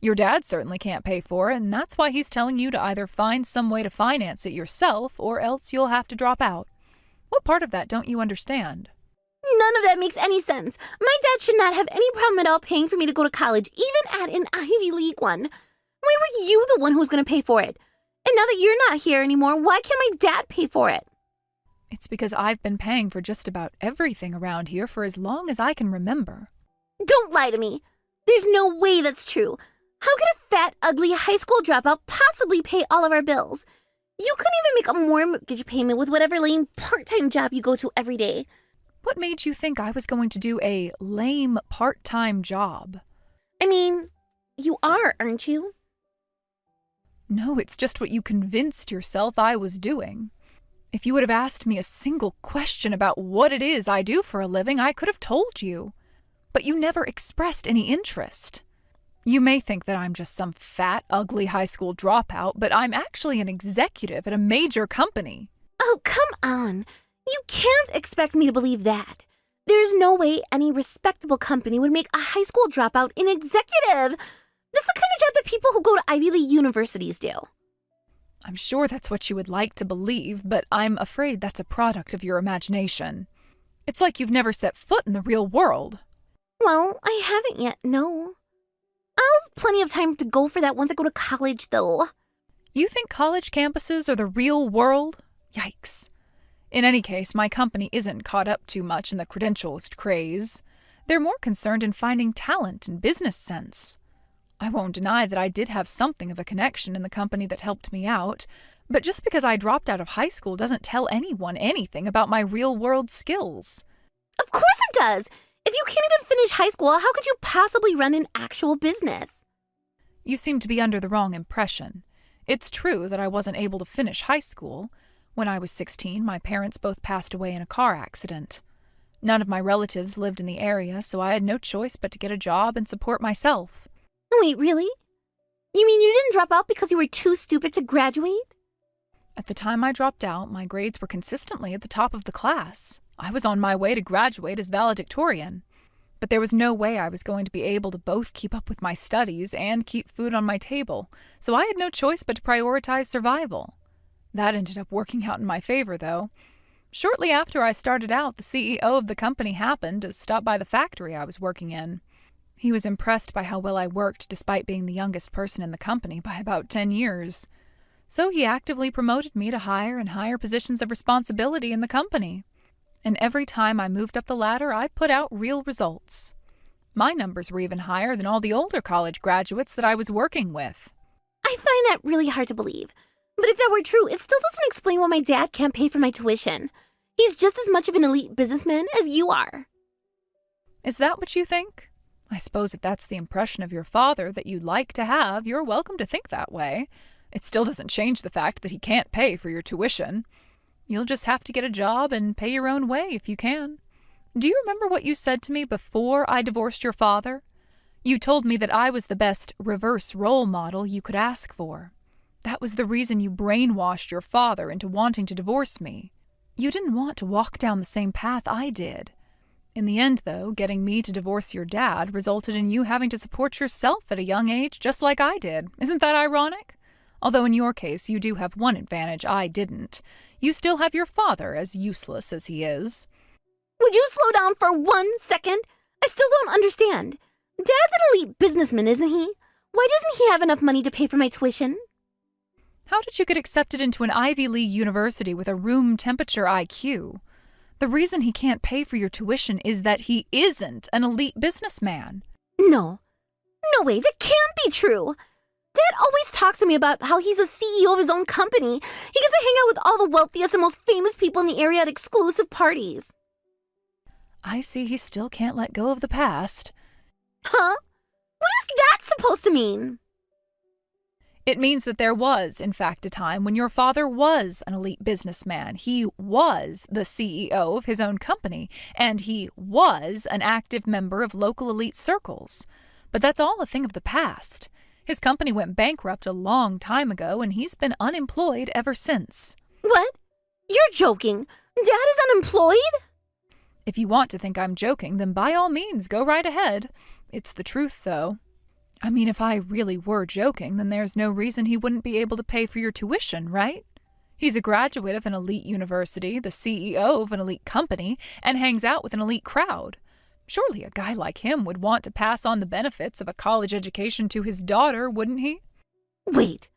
Your dad certainly can't pay for it, and that's why he's telling you to either find some way to finance it yourself, or else you'll have to drop out. What part of that don't you understand? None of that makes any sense. My dad should not have any problem at all paying for me to go to college, even at an Ivy League one. Why were you the one who was going to pay for it? And now that you're not here anymore, why can't my dad pay for it? It's because I've been paying for just about everything around here for as long as I can remember. Don't lie to me. There's no way that's true. How could a fat, ugly high school dropout possibly pay all of our bills? You couldn't even make a mortgage payment with whatever lame part-time job you go to every day. What made you think I was going to do a lame part-time job? I mean, you are, aren't you? No, it's just what you convinced yourself I was doing. If you would have asked me a single question about what it is I do for a living, I could have told you. But you never expressed any interest. You may think that I'm just some fat, ugly high school dropout, but I'm actually an executive at a major company. Oh, come on. You can't expect me to believe that. There's no way any respectable company would make a high school dropout an executive. That's the kind of job that people who go to Ivy League universities do. I'm sure that's what you would like to believe, but I'm afraid that's a product of your imagination. It's like you've never set foot in the real world. Well, I haven't yet, no. I'll have plenty of time to go for that once I go to college, though. You think college campuses are the real world? Yikes. In any case, my company isn't caught up too much in the credentialist craze. They're more concerned in finding talent and business sense. I won't deny that I did have something of a connection in the company that helped me out, but just because I dropped out of high school doesn't tell anyone anything about my real-world skills. Of course it does! If you can't even finish high school, how could you possibly run an actual business? You seem to be under the wrong impression. It's true that I wasn't able to finish high school. When I was 16, my parents both passed away in a car accident. None of my relatives lived in the area, so I had no choice but to get a job and support myself. Wait, really? You mean you didn't drop out because you were too stupid to graduate? At the time I dropped out, my grades were consistently at the top of the class. I was on my way to graduate as valedictorian. But there was no way I was going to be able to both keep up with my studies and keep food on my table, so I had no choice but to prioritize survival. That ended up working out in my favor, though. Shortly after I started out, the CEO of the company happened to stop by the factory I was working in. He was impressed by how well I worked despite being the youngest person in the company by about 10 years. So he actively promoted me to higher and higher positions of responsibility in the company. And every time I moved up the ladder, I put out real results. My numbers were even higher than all the older college graduates that I was working with. I find that really hard to believe. But if that were true, it still doesn't explain why my dad can't pay for my tuition. He's just as much of an elite businessman as you are. Is that what you think? I suppose if that's the impression of your father that you'd like to have, you're welcome to think that way. It still doesn't change the fact that he can't pay for your tuition. You'll just have to get a job and pay your own way if you can. Do you remember what you said to me before I divorced your father? You told me that I was the best reverse role model you could ask for. That was the reason you brainwashed your father into wanting to divorce me. You didn't want to walk down the same path I did. In the end, though, getting me to divorce your dad resulted in you having to support yourself at a young age just like I did. Isn't that ironic? Although in your case, you do have one advantage I didn't. You still have your father, as useless as he is. Would you slow down for 1 second? I still don't understand. Dad's an elite businessman, isn't he? Why doesn't he have enough money to pay for my tuition? How did you get accepted into an Ivy League university with a room temperature IQ? The reason he can't pay for your tuition is that he isn't an elite businessman. No. No way, that can't be true. Dad always talks to me about how he's the CEO of his own company. He gets to hang out with all the wealthiest and most famous people in the area at exclusive parties. I see he still can't let go of the past. Huh? What is that supposed to mean? It means that there was, in fact, a time when your father was an elite businessman. He was the CEO of his own company, and he was an active member of local elite circles. But that's all a thing of the past. His company went bankrupt a long time ago, and he's been unemployed ever since. What? You're joking. Dad is unemployed? If you want to think I'm joking, then by all means, go right ahead. It's the truth, though. I mean, if I really were joking, then there's no reason he wouldn't be able to pay for your tuition, right? He's a graduate of an elite university, the CEO of an elite company, and hangs out with an elite crowd. Surely a guy like him would want to pass on the benefits of a college education to his daughter, wouldn't he? Wait,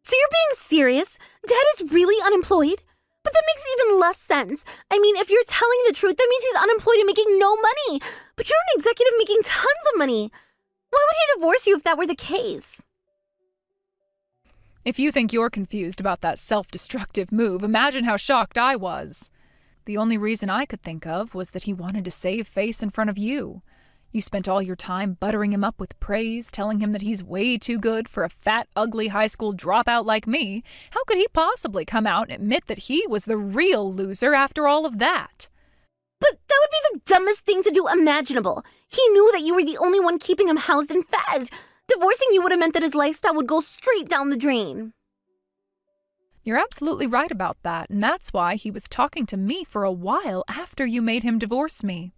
so you're being serious? Dad is really unemployed? But that makes even less sense. I mean, if you're telling the truth, that means he's unemployed and making no money. But you're an executive making tons of money. Why would he divorce you if that were the case? If you think you're confused about that self-destructive move, imagine how shocked I was. The only reason I could think of was that he wanted to save face in front of you. You spent all your time buttering him up with praise, telling him that he's way too good for a fat, ugly high school dropout like me. How could he possibly come out and admit that he was the real loser after all of that? But that would be the dumbest thing to do imaginable. He knew that you were the only one keeping him housed and fed. Divorcing you would have meant that his lifestyle would go straight down the drain. You're absolutely right about that, and that's why he was talking to me for a while after you made him divorce me.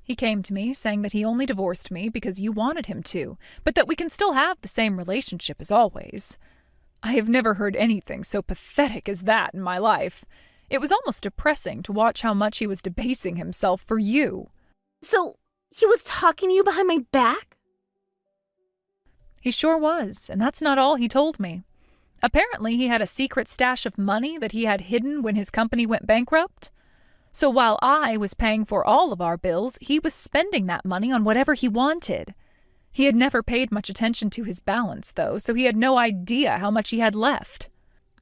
He came to me saying that he only divorced me because you wanted him to, but that we can still have the same relationship as always. I have never heard anything so pathetic as that in my life. It was almost depressing to watch how much he was debasing himself for you. So, he was talking to you behind my back? He sure was, and that's not all he told me. Apparently, he had a secret stash of money that he had hidden when his company went bankrupt. So while I was paying for all of our bills, he was spending that money on whatever he wanted. He had never paid much attention to his balance, though, so he had no idea how much he had left.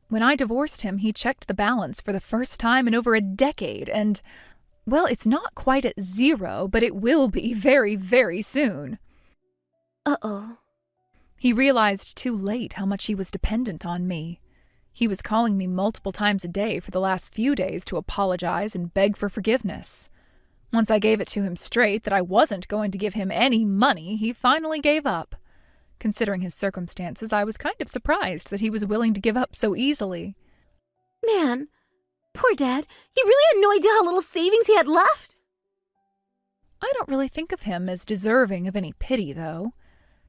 When I divorced him, he checked the balance for the first time in over a decade, and, well, it's not quite at zero, but it will be very, very soon. Uh-oh. He realized too late how much he was dependent on me. He was calling me multiple times a day for the last few days to apologize and beg for forgiveness. Once I gave it to him straight that I wasn't going to give him any money, he finally gave up. Considering his circumstances, I was kind of surprised that he was willing to give up so easily. Man, poor Dad. He really had no idea how little savings he had left. I don't really think of him as deserving of any pity, though.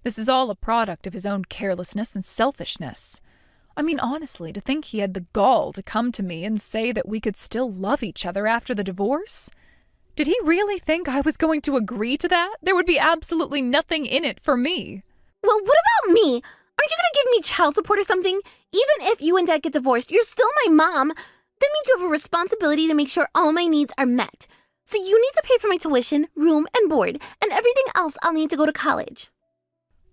This is all a product of his own carelessness and selfishness. I mean, honestly, to think he had the gall to come to me and say that we could still love each other after the divorce? Did he really think I was going to agree to that? There would be absolutely nothing in it for me. Well, what about me? Aren't you going to give me child support or something? Even if you and Dad get divorced, you're still my mom. That means you have a responsibility to make sure all my needs are met. So you need to pay for my tuition, room, and board, and everything else I'll need to go to college.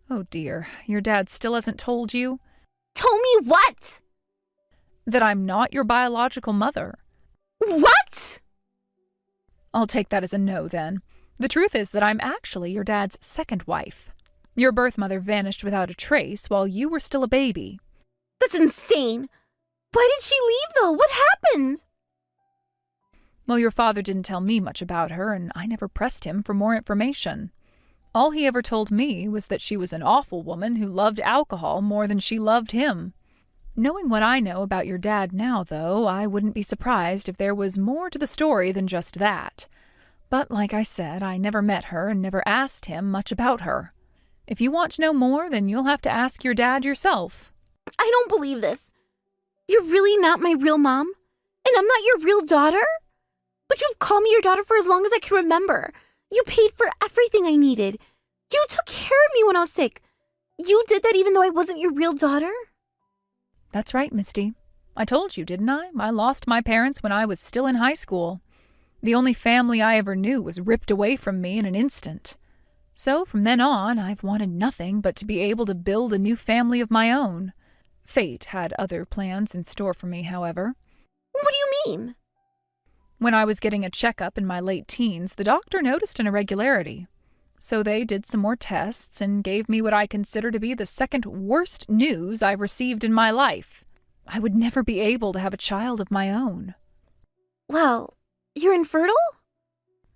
Oh dear, your dad still hasn't told you? Told me what? That I'm not your biological mother. What? I'll take that as a no, then. The truth is that I'm actually your dad's second wife. Your birth mother vanished without a trace while you were still a baby. That's insane. Why did she leave, though? What happened? Well, your father didn't tell me much about her, and I never pressed him for more information. All he ever told me was that she was an awful woman who loved alcohol more than she loved him. Knowing what I know about your dad now, though, I wouldn't be surprised if there was more to the story than just that. But like I said, I never met her and never asked him much about her. If you want to know more, then you'll have to ask your dad yourself. I don't believe this. You're really not my real mom? And I'm not your real daughter? But you've called me your daughter for as long as I can remember. You paid for everything I needed. You took care of me when I was sick. You did that even though I wasn't your real daughter? That's right, Misty. I told you, didn't I? I lost my parents when I was still in high school. The only family I ever knew was ripped away from me in an instant. So from then on, I've wanted nothing but to be able to build a new family of my own. Fate had other plans in store for me, however. What do you mean? When I was getting a checkup in my late teens, the doctor noticed an irregularity. So they did some more tests and gave me what I consider to be the second worst news I've received in my life. I would never be able to have a child of my own. Well, you're infertile?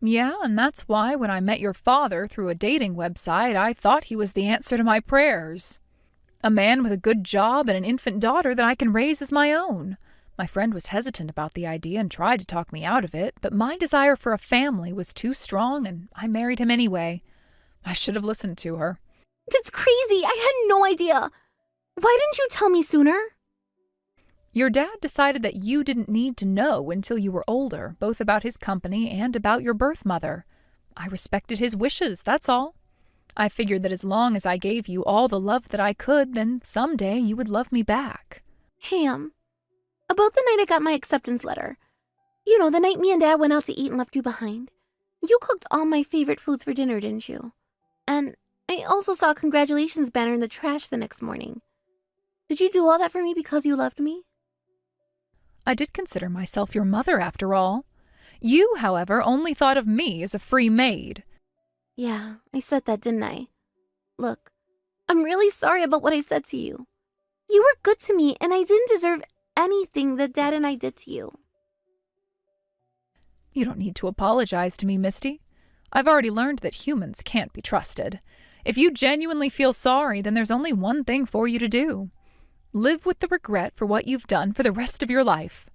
Yeah, and that's why when I met your father through a dating website, I thought he was the answer to my prayers. A man with a good job and an infant daughter that I can raise as my own. My friend was hesitant about the idea and tried to talk me out of it, but my desire for a family was too strong and I married him anyway. I should have listened to her. That's crazy. I had no idea. Why didn't you tell me sooner? Your dad decided that you didn't need to know until you were older, both about his company and about your birth mother. I respected his wishes, that's all. I figured that as long as I gave you all the love that I could, then someday you would love me back. Ham, about the night I got my acceptance letter. You know, the night me and Dad went out to eat and left you behind. You cooked all my favorite foods for dinner, didn't you? And I also saw a congratulations banner in the trash the next morning. Did you do all that for me because you loved me? I did consider myself your mother, after all. You, however, only thought of me as a free maid. Yeah, I said that, didn't I? Look, I'm really sorry about what I said to you. You were good to me, and I didn't deserve anything that Dad and I did to you. You don't need to apologize to me, Misty. I've already learned that humans can't be trusted. If you genuinely feel sorry, then there's only one thing for you to do. Live with the regret for what you've done for the rest of your life.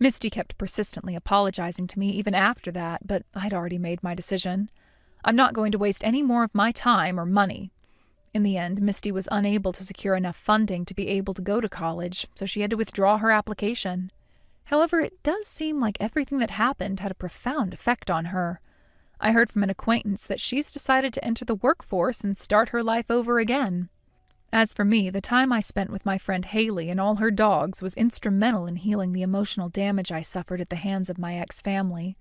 Misty kept persistently apologizing to me even after that, but I'd already made my decision. I'm not going to waste any more of my time or money. In the end, Misty was unable to secure enough funding to be able to go to college, so she had to withdraw her application. However, it does seem like everything that happened had a profound effect on her. I heard from an acquaintance that she's decided to enter the workforce and start her life over again. As for me, the time I spent with my friend Haley and all her dogs was instrumental in healing the emotional damage I suffered at the hands of my ex-family.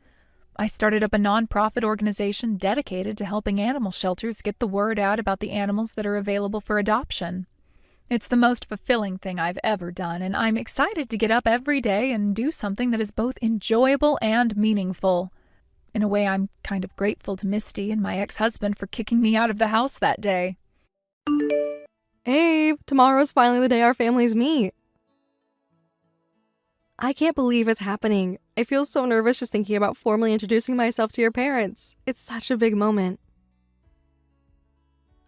I started up a non-profit organization dedicated to helping animal shelters get the word out about the animals that are available for adoption. It's the most fulfilling thing I've ever done, and I'm excited to get up every day and do something that is both enjoyable and meaningful. In a way, I'm kind of grateful to Misty and my ex-husband for kicking me out of the house that day. Abe, tomorrow's finally the day our families meet. I can't believe it's happening. I feel so nervous just thinking about formally introducing myself to your parents. It's such a big moment.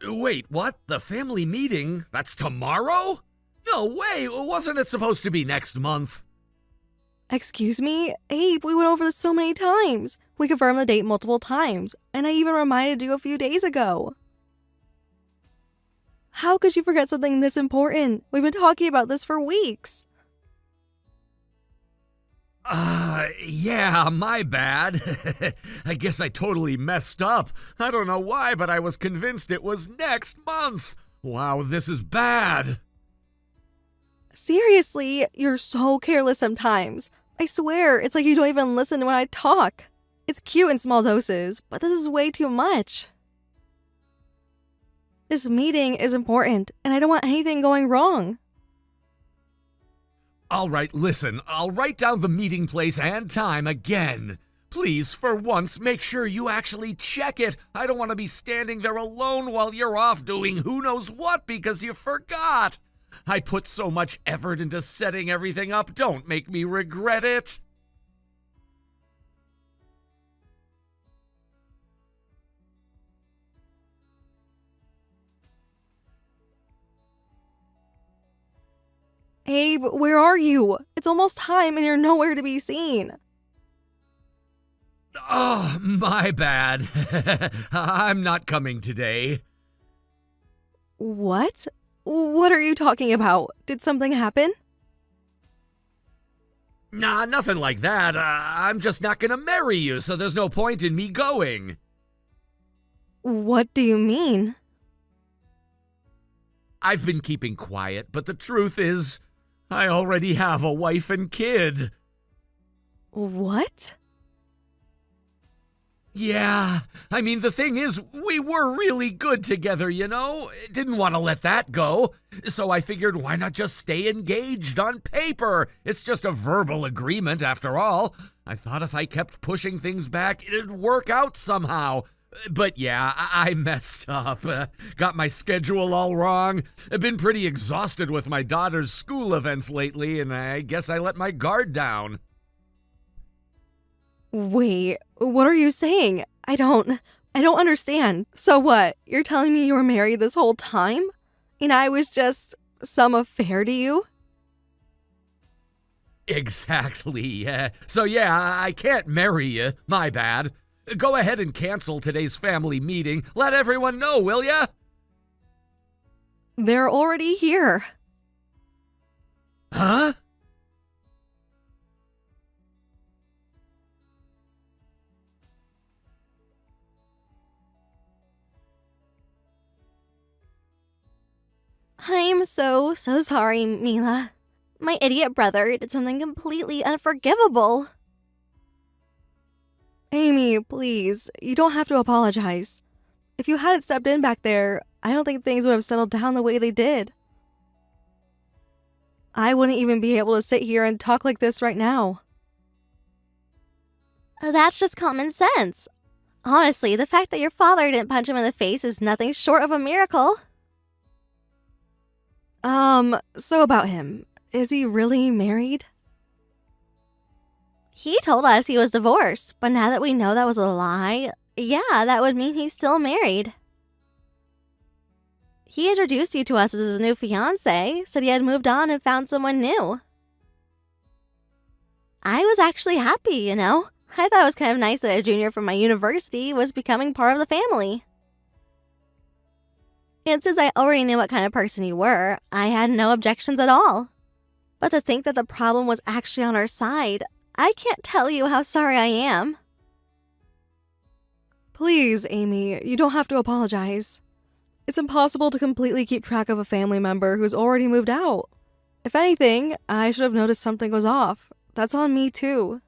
Wait, what? The family meeting? That's tomorrow? No way! Wasn't it supposed to be next month? Excuse me? Abe, we went over this so many times. We confirmed the date multiple times, and I even reminded you a few days ago. How could you forget something this important? We've been talking about this for weeks. Yeah, my bad. I guess I totally messed up. I don't know why, but I was convinced it was next month. Wow, this is bad. Seriously, you're so careless sometimes. I swear, it's like you don't even listen when I talk. It's cute in small doses, but this is way too much. This meeting is important, and I don't want anything going wrong. All right, listen, I'll write down the meeting place and time again. Please, for once, make sure you actually check it. I don't want to be standing there alone while you're off doing who knows what because you forgot. I put so much effort into setting everything up. Don't make me regret it. Abe, where are you? It's almost time and you're nowhere to be seen. Oh, my bad. I'm not coming today. What? What are you talking about? Did something happen? Nah, nothing like that. I'm just not gonna marry you, so there's no point in me going. What do you mean? I've been keeping quiet, but the truth is, I already have a wife and kid. What? Yeah, I mean, the thing is, we were really good together, you know? Didn't want to let that go. So I figured, why not just stay engaged on paper? It's just a verbal agreement, after all. I thought if I kept pushing things back, it'd work out somehow. But yeah, I messed up. Got my schedule all wrong. I've been pretty exhausted with my daughter's school events lately, and I guess I let my guard down. Wait, what are you saying? I don't understand. So what? You're telling me you were married this whole time? And I was just some affair to you? Exactly. So yeah, I can't marry you. My bad. Go ahead and cancel today's family meeting. Let everyone know, will ya? They're already here. Huh? I'm so sorry, Mila. My idiot brother did something completely unforgivable. Amy, please, you don't have to apologize. If you hadn't stepped in back there, I don't think things would have settled down the way they did. I wouldn't even be able to sit here and talk like this right now. That's just common sense. Honestly, the fact that your father didn't punch him in the face is nothing short of a miracle. So about him. Is he really married? He told us he was divorced, but now that we know that was a lie, yeah, that would mean he's still married. He introduced you to us as his new fiancé, said he had moved on and found someone new. I was actually happy, you know. I thought it was kind of nice that a junior from my university was becoming part of the family. And since I already knew what kind of person you were, I had no objections at all. But to think that the problem was actually on our side, I can't tell you how sorry I am. Please, Amy, you don't have to apologize. It's impossible to completely keep track of a family member who's already moved out. If anything, I should have noticed something was off. That's on me too.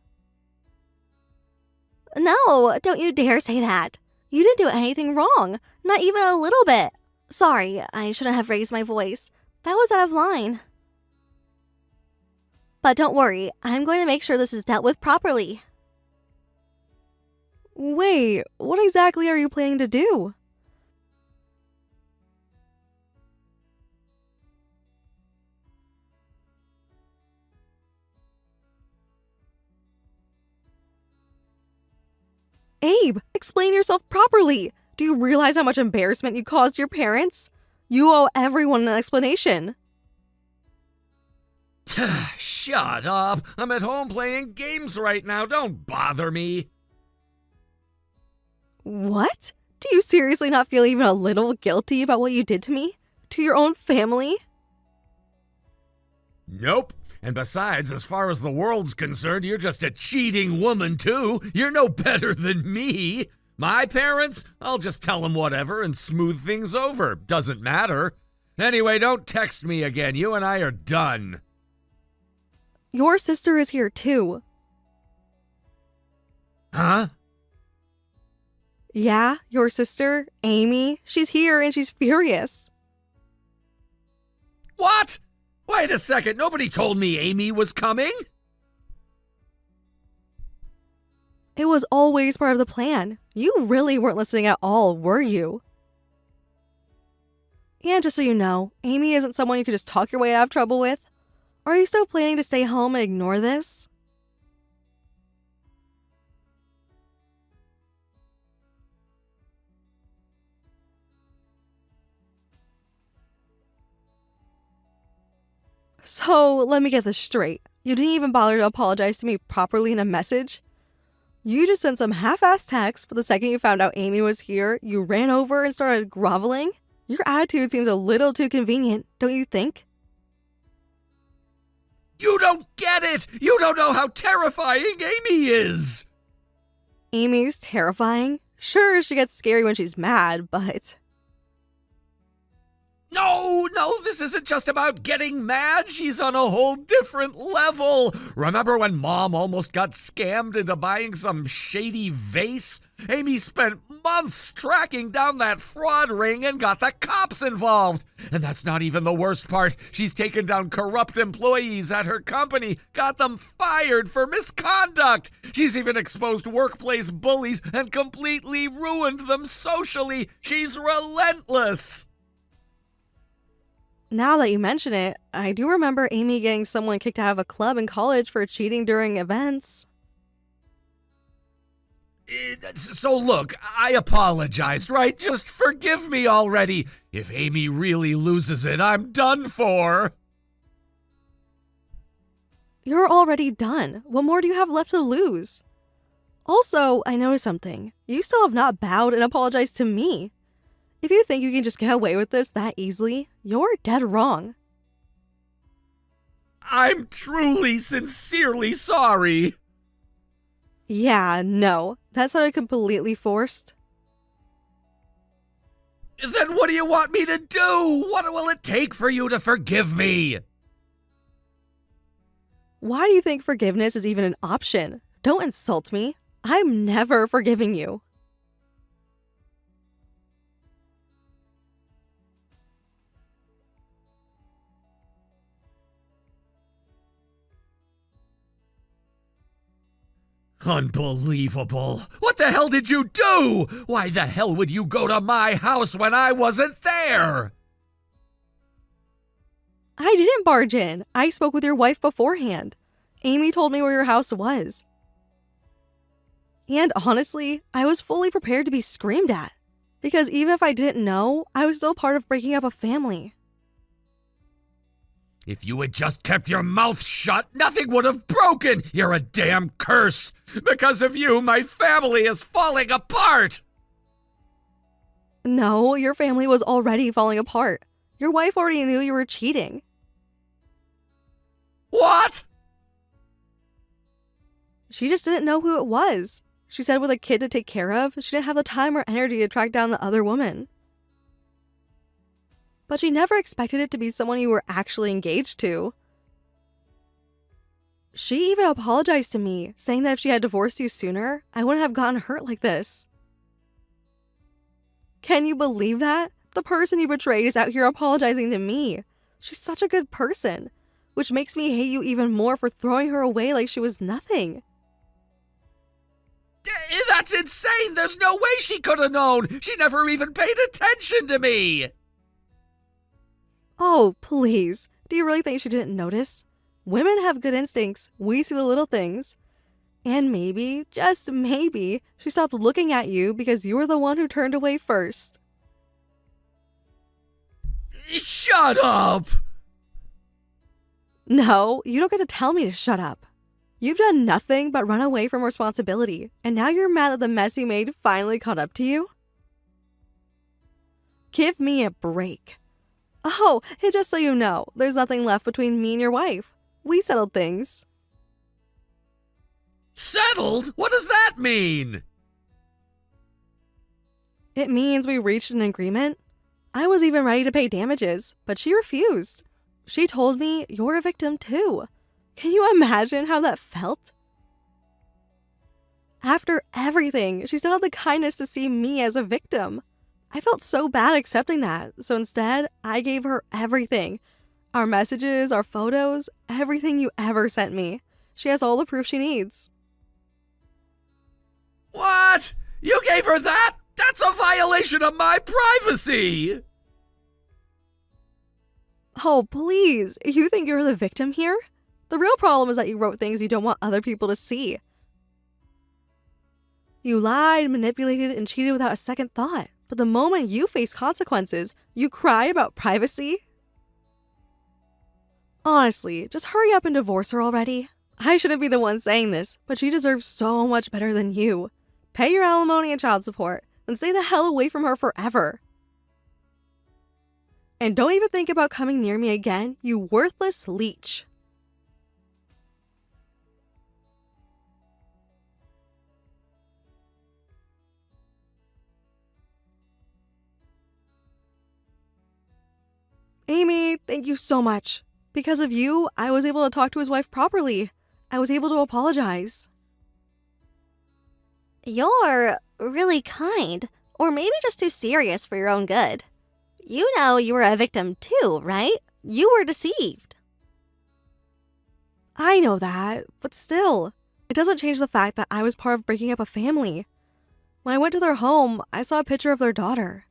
No, don't you dare say that. You didn't do anything wrong, not even a little bit. Sorry, I shouldn't have raised my voice. That was out of line. But don't worry, I'm going to make sure this is dealt with properly. Wait, what exactly are you planning to do? Abe, explain yourself properly. Do you realize how much embarrassment you caused your parents? You owe everyone an explanation. Shut up. I'm at home playing games right now. Don't bother me. What? Do you seriously not feel even a little guilty about what you did to me? To your own family? Nope. And besides, as far as the world's concerned, you're just a cheating woman, too. You're no better than me. My parents? I'll just tell them whatever and smooth things over. Doesn't matter. Anyway, don't text me again. You and I are done. Your sister is here too. Huh? Yeah, your sister, Amy. She's here and she's furious. What? Wait a second. Nobody told me Amy was coming. It was always part of the plan. You really weren't listening at all, were you? And just so you know, Amy isn't someone you could just talk your way out of trouble with. Are you still planning to stay home and ignore this? So, let me get this straight. You didn't even bother to apologize to me properly in a message? You just sent some half-assed text, but the second you found out Amy was here, you ran over and started groveling? Your attitude seems a little too convenient, don't you think? You don't get it! You don't know how terrifying Amy is! Amy's terrifying? Sure, she gets scary when she's mad, but... No, this isn't just about getting mad. She's on a whole different level. Remember when Mom almost got scammed into buying some shady vase? Amy spent months tracking down that fraud ring and got the cops involved. And that's not even the worst part. She's taken down corrupt employees at her company, got them fired for misconduct. She's even exposed workplace bullies and completely ruined them socially. She's relentless. Now that you mention it, I do remember Amy getting someone kicked out of a club in college for cheating during events. So look, I apologized, right? Just forgive me already. If Amy really loses it, I'm done for. You're already done. What more do you have left to lose? Also, I noticed something. You still have not bowed and apologized to me. If you think you can just get away with this that easily, you're dead wrong. I'm truly, sincerely sorry. Yeah, no. That sounded completely forced. Then what do you want me to do? What will it take for you to forgive me? Why do you think forgiveness is even an option? Don't insult me. I'm never forgiving you. Unbelievable. What the hell did you do? Why the hell would you go to my house when I wasn't there? I didn't barge in. I spoke with your wife beforehand. Amy told me where your house was. And honestly, I was fully prepared to be screamed at. Because even if I didn't know, I was still part of breaking up a family. If you had just kept your mouth shut, nothing would have broken. You're a damn curse. Because of you, my family is falling apart. No, your family was already falling apart. Your wife already knew you were cheating. What? She just didn't know who it was. She said with a kid to take care of, she didn't have the time or energy to track down the other woman. But she never expected it to be someone you were actually engaged to. She even apologized to me, saying that if she had divorced you sooner, I wouldn't have gotten hurt like this. Can you believe that? The person you betrayed is out here apologizing to me. She's such a good person, which makes me hate you even more for throwing her away like she was nothing. That's insane. There's no way she could have known. She never even paid attention to me. Oh, please. Do you really think she didn't notice? Women have good instincts. We see the little things. And maybe, just maybe, she stopped looking at you because you were the one who turned away first. Shut up! No, you don't get to tell me to shut up. You've done nothing but run away from responsibility, and now you're mad that the mess you made finally caught up to you? Give me a break. Oh, and just so you know, there's nothing left between me and your wife. We settled things. Settled? What does that mean? It means we reached an agreement. I was even ready to pay damages, but she refused. She told me you're a victim too. Can you imagine how that felt? After everything, she still had the kindness to see me as a victim. I felt so bad accepting that, so instead, I gave her everything. Our messages, our photos, everything you ever sent me. She has all the proof she needs. What? You gave her that? That's a violation of my privacy! Oh, please. You think you're the victim here? The real problem is that you wrote things you don't want other people to see. You lied, manipulated, and cheated without a second thought. But the moment you face consequences, you cry about privacy? Honestly, just hurry up and divorce her already. I shouldn't be the one saying this, but she deserves so much better than you. Pay your alimony and child support, and stay the hell away from her forever. And don't even think about coming near me again, you worthless leech. Amy, thank you so much. Because of you, I was able to talk to his wife properly. I was able to apologize. You're really kind, or maybe just too serious for your own good. You know you were a victim too, right? You were deceived. I know that, but still, it doesn't change the fact that I was part of breaking up a family. When I went to their home, I saw a picture of their daughter.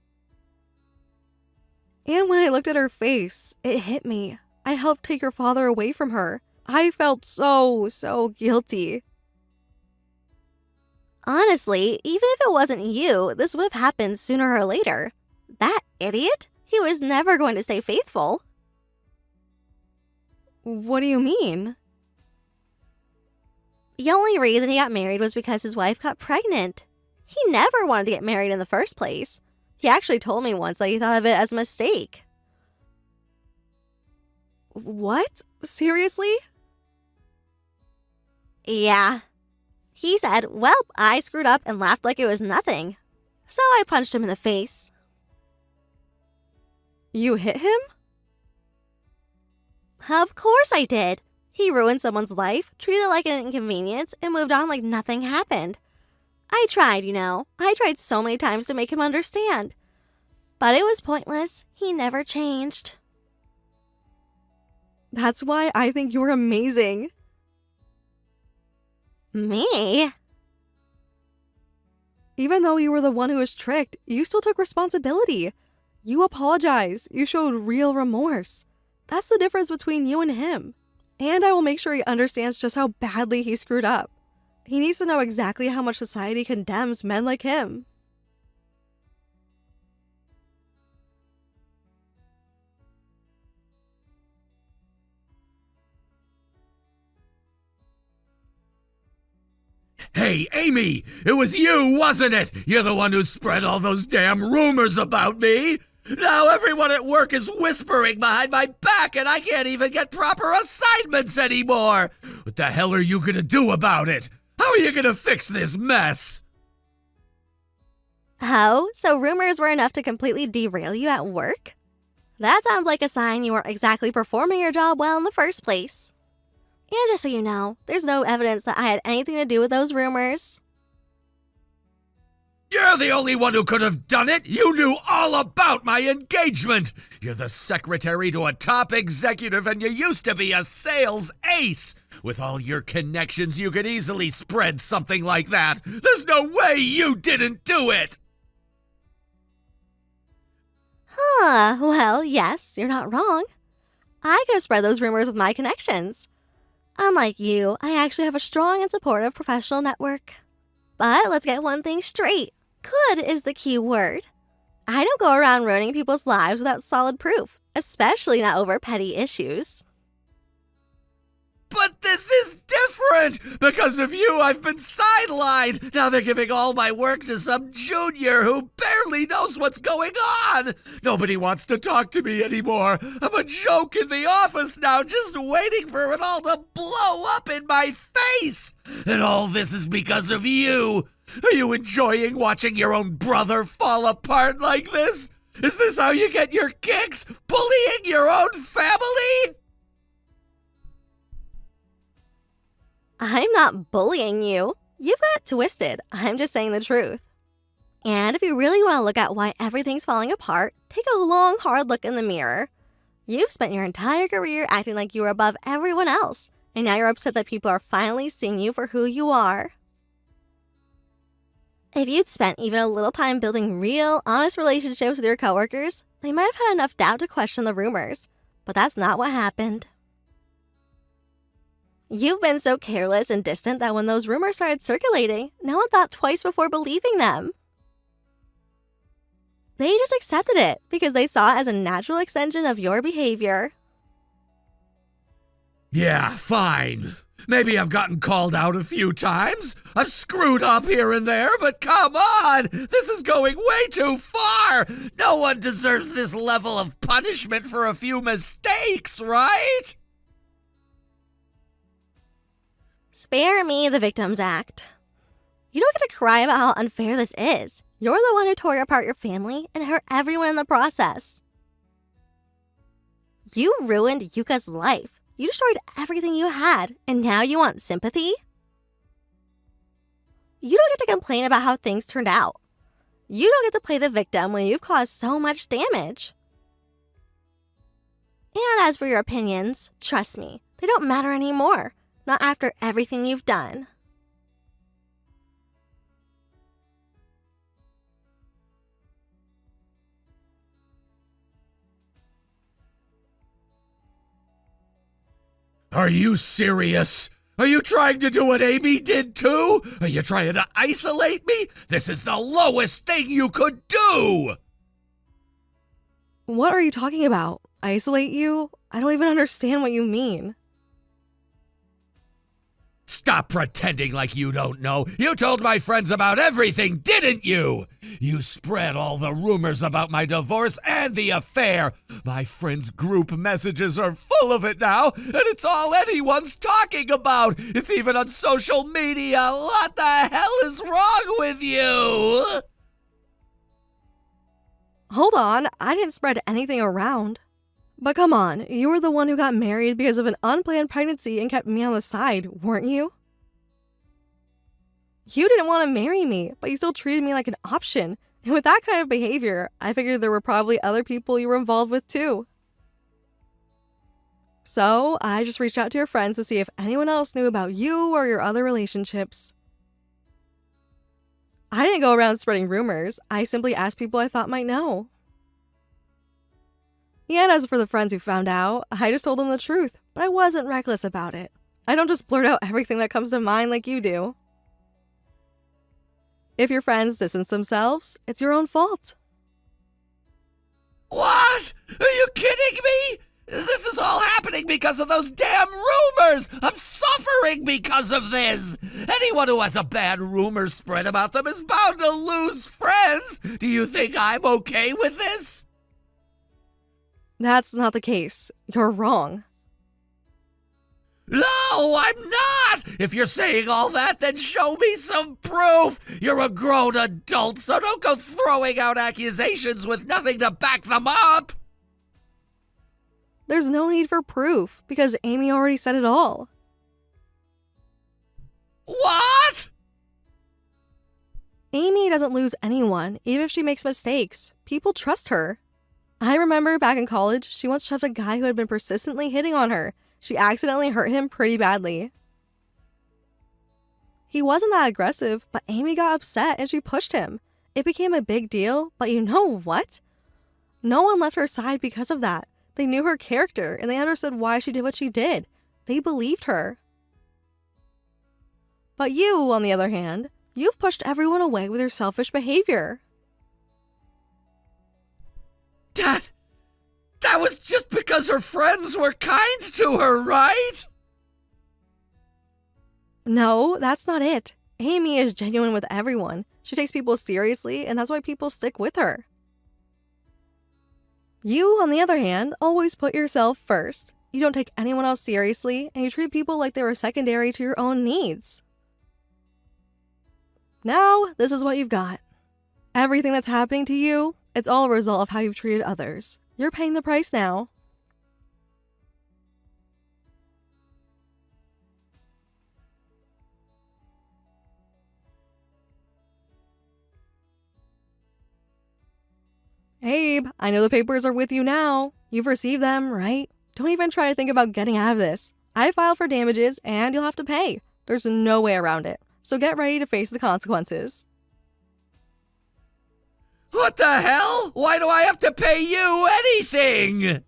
And when I looked at her face, it hit me. I helped take your father away from her. I felt so guilty. Honestly, even if it wasn't you, this would have happened sooner or later. That idiot? He was never going to stay faithful. What do you mean? The only reason he got married was because his wife got pregnant. He never wanted to get married in the first place. He actually told me once that he thought of it as a mistake. What? Seriously? Yeah. He said, well, I screwed up and laughed like it was nothing. So I punched him in the face. You hit him? Of course I did. He ruined someone's life, treated it like an inconvenience, and moved on like nothing happened. I tried, I tried so many times to make him understand. But it was pointless. He never changed. That's why I think you're amazing. Me? Even though you were the one who was tricked, you still took responsibility. You apologized. You showed real remorse. That's the difference between you and him. And I will make sure he understands just how badly he screwed up. He needs to know exactly how much society condemns men like him. Hey, Amy! It was you, wasn't it? You're the one who spread all those damn rumors about me! Now everyone at work is whispering behind my back and I can't even get proper assignments anymore! What the hell are you gonna do about it? How are you gonna fix this mess? Oh, so rumors were enough to completely derail you at work? That sounds like a sign you weren't exactly performing your job well in the first place. And just so you know, there's no evidence that I had anything to do with those rumors. You're the only one who could have done it! You knew all about my engagement! You're the secretary to a top executive and you used to be a sales ace! With all your connections, you could easily spread something like that! There's no way you didn't do it! Well, yes, you're not wrong. I could have spread those rumors with my connections. Unlike you, I actually have a strong and supportive professional network. But let's get one thing straight. Could is the key word. I don't go around ruining people's lives without solid proof, especially not over petty issues. But this is different! Because of you, I've been sidelined! Now they're giving all my work to some junior who barely knows what's going on! Nobody wants to talk to me anymore! I'm a joke in the office now, just waiting for it all to blow up in my face! And all this is because of you! Are you enjoying watching your own brother fall apart like this? Is this how you get your kicks? Bullying your own family? I'm not bullying you. You've got it twisted. I'm just saying the truth. And if you really want to look at why everything's falling apart, take a long, hard look in the mirror. You've spent your entire career acting like you were above everyone else, and now you're upset that people are finally seeing you for who you are. If you'd spent even a little time building real, honest relationships with your coworkers, they might have had enough doubt to question the rumors. But that's not what happened. You've been so careless and distant that when those rumors started circulating, no one thought twice before believing them. They just accepted it because they saw it as a natural extension of your behavior. Yeah, fine. Maybe I've gotten called out a few times. I've screwed up here and there, but come on! This is going way too far! No one deserves this level of punishment for a few mistakes, right? Spare me the Victims Act. You don't get to cry about how unfair this is. You're the one who tore apart your family and hurt everyone in the process. You ruined Yuka's life. You destroyed everything you had, and now you want sympathy? You don't get to complain about how things turned out. You don't get to play the victim when you've caused so much damage. And as for your opinions, trust me, they don't matter anymore. Not after everything you've done. Are you serious? Are you trying to do what Amy did too? Are you trying to isolate me? This is the lowest thing you could do! What are you talking about? Isolate you? I don't even understand what you mean. Stop pretending like you don't know. You told my friends about everything, didn't you? You spread all the rumors about my divorce and the affair. My friends' group messages are full of it now, and it's all anyone's talking about. It's even on social media. What the hell is wrong with you? Hold on, I didn't spread anything around. But come on, you were the one who got married because of an unplanned pregnancy and kept me on the side, weren't you? You didn't want to marry me, but you still treated me like an option. And with that kind of behavior, I figured there were probably other people you were involved with too. So I just reached out to your friends to see if anyone else knew about you or your other relationships. I didn't go around spreading rumors. I simply asked people I thought might know. And as for the friends who found out, I just told them the truth, but I wasn't reckless about it. I don't just blurt out everything that comes to mind like you do. If your friends distance themselves, it's your own fault. What? Are you kidding me? This is all happening because of those damn rumors! I'm suffering because of this! Anyone who has a bad rumor spread about them is bound to lose friends! Do you think I'm okay with this? That's not the case. You're wrong. No, I'm not! If you're saying all that, then show me some proof! You're a grown adult, so don't go throwing out accusations with nothing to back them up! There's no need for proof, because Amy already said it all. What? Amy doesn't lose anyone, even if she makes mistakes. People trust her. I remember back in college, she once shoved a guy who had been persistently hitting on her. She accidentally hurt him pretty badly. He wasn't that aggressive, but Amy got upset and she pushed him. It became a big deal, but you know what? No one left her side because of that. They knew her character and they understood why she did what she did. They believed her. But you, on the other hand, you've pushed everyone away with your selfish behavior. That was just because her friends were kind to her, right? No, that's not it. Amy is genuine with everyone. She takes people seriously, and that's why people stick with her. You, on the other hand, always put yourself first. You don't take anyone else seriously, and you treat people like they were secondary to your own needs. Now, this is what you've got. Everything that's happening to you, it's all a result of how you've treated others. You're paying the price now. Abe, I know the papers are with you now. You've received them, right? Don't even try to think about getting out of this. I filed for damages and you'll have to pay. There's no way around it. So get ready to face the consequences. What the hell? Why do I have to pay you anything?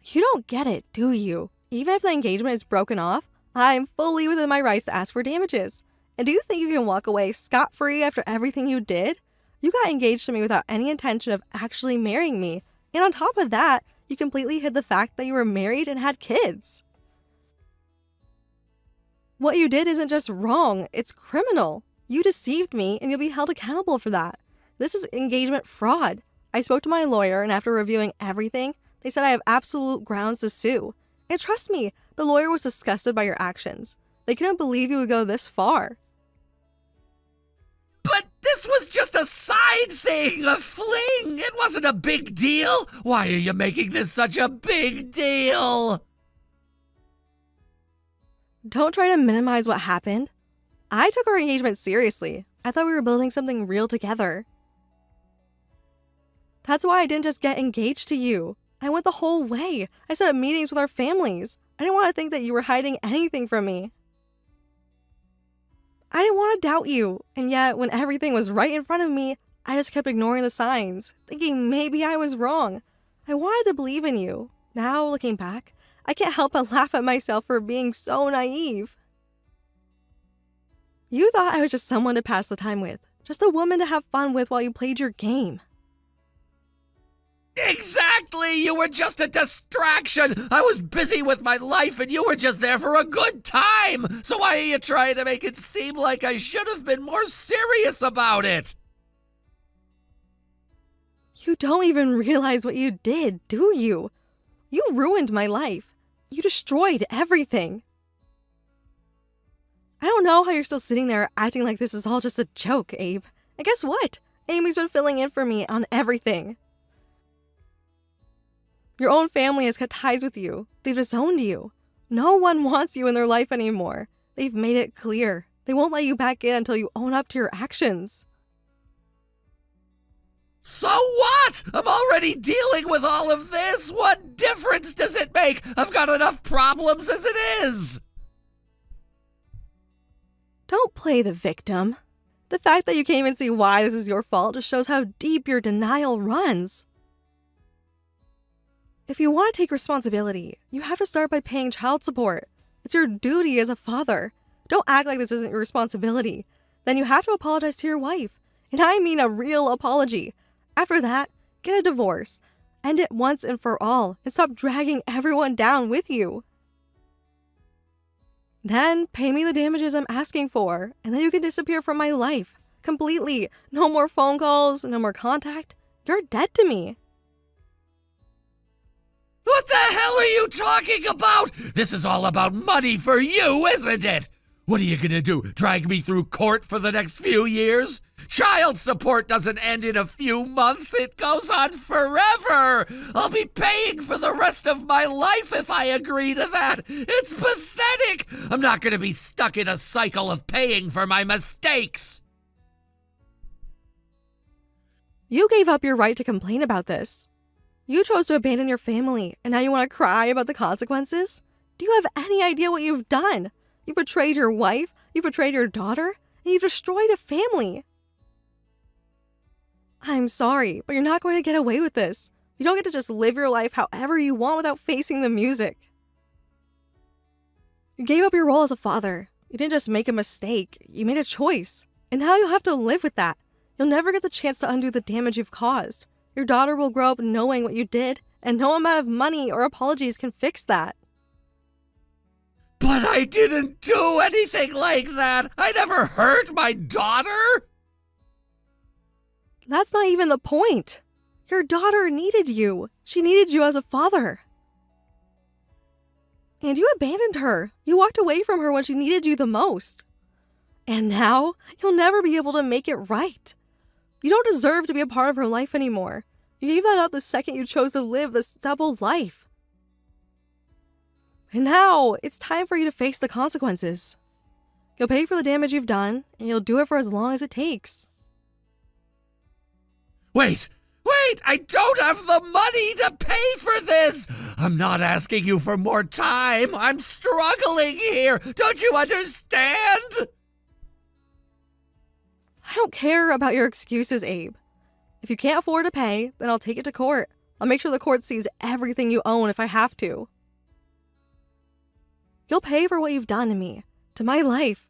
You don't get it, do you? Even if the engagement is broken off, I'm fully within my rights to ask for damages. And do you think you can walk away scot-free after everything you did? You got engaged to me without any intention of actually marrying me. And on top of that, you completely hid the fact that you were married and had kids. What you did isn't just wrong, it's criminal. You deceived me and you'll be held accountable for that. This is engagement fraud. I spoke to my lawyer and after reviewing everything, they said I have absolute grounds to sue. And trust me, the lawyer was disgusted by your actions. They couldn't believe you would go this far. But this was just a side thing, a fling. It wasn't a big deal. Why are you making this such a big deal? Don't try to minimize what happened. I took our engagement seriously. I thought we were building something real together. That's why I didn't just get engaged to you. I went the whole way. I set up meetings with our families. I didn't want to think that you were hiding anything from me. I didn't want to doubt you, and yet when everything was right in front of me, I just kept ignoring the signs, thinking maybe I was wrong. I wanted to believe in you. Now, looking back, I can't help but laugh at myself for being so naive. You thought I was just someone to pass the time with, just a woman to have fun with while you played your game. Exactly! You were just a distraction! I was busy with my life and you were just there for a good time! So why are you trying to make it seem like I should have been more serious about it? You don't even realize what you did, do you? You ruined my life. You destroyed everything. I don't know how you're still sitting there acting like this is all just a joke, Abe. And guess what? Amy's been filling in for me on everything. Your own family has cut ties with you. They've disowned you. No one wants you in their life anymore. They've made it clear. They won't let you back in until you own up to your actions. So what? I'm already dealing with all of this. What difference does it make? I've got enough problems as it is. Don't play the victim. The fact that you can't even see why this is your fault just shows how deep your denial runs. If you want to take responsibility, you have to start by paying child support. It's your duty as a father. Don't act like this isn't your responsibility. Then you have to apologize to your wife. And I mean a real apology. After that, get a divorce. End it once and for all, and stop dragging everyone down with you. Then pay me the damages I'm asking for, and then you can disappear from my life. Completely. No more phone calls, no more contact. You're dead to me. What the hell are you talking about? This is all about money for you, isn't it? What are you gonna do? Drag me through court for the next few years? Child support doesn't end in a few months. It goes on forever. I'll be paying for the rest of my life if I agree to that. It's pathetic. I'm not gonna be stuck in a cycle of paying for my mistakes. You gave up your right to complain about this. You chose to abandon your family, and now you want to cry about the consequences? Do you have any idea what you've done? You betrayed your wife, you betrayed your daughter, and you've destroyed a family. I'm sorry, but you're not going to get away with this. You don't get to just live your life however you want without facing the music. You gave up your role as a father. You didn't just make a mistake, you made a choice. And now you'll have to live with that. You'll never get the chance to undo the damage you've caused. Your daughter will grow up knowing what you did, and no amount of money or apologies can fix that. But I didn't do anything like that. I never hurt my daughter. That's not even the point. Your daughter needed you. She needed you as a father. And you abandoned her. You walked away from her when she needed you the most. And now, you'll never be able to make it right. You don't deserve to be a part of her life anymore. You gave that up the second you chose to live this double life. And now, it's time for you to face the consequences. You'll pay for the damage you've done, and you'll do it for as long as it takes. Wait! I don't have the money to pay for this! I'm not asking you for more time. I'm struggling here. Don't you understand? I don't care about your excuses, Abe. If you can't afford to pay, then I'll take it to court. I'll make sure the court sees everything you own if I have to. You'll pay for what you've done to me, to my life.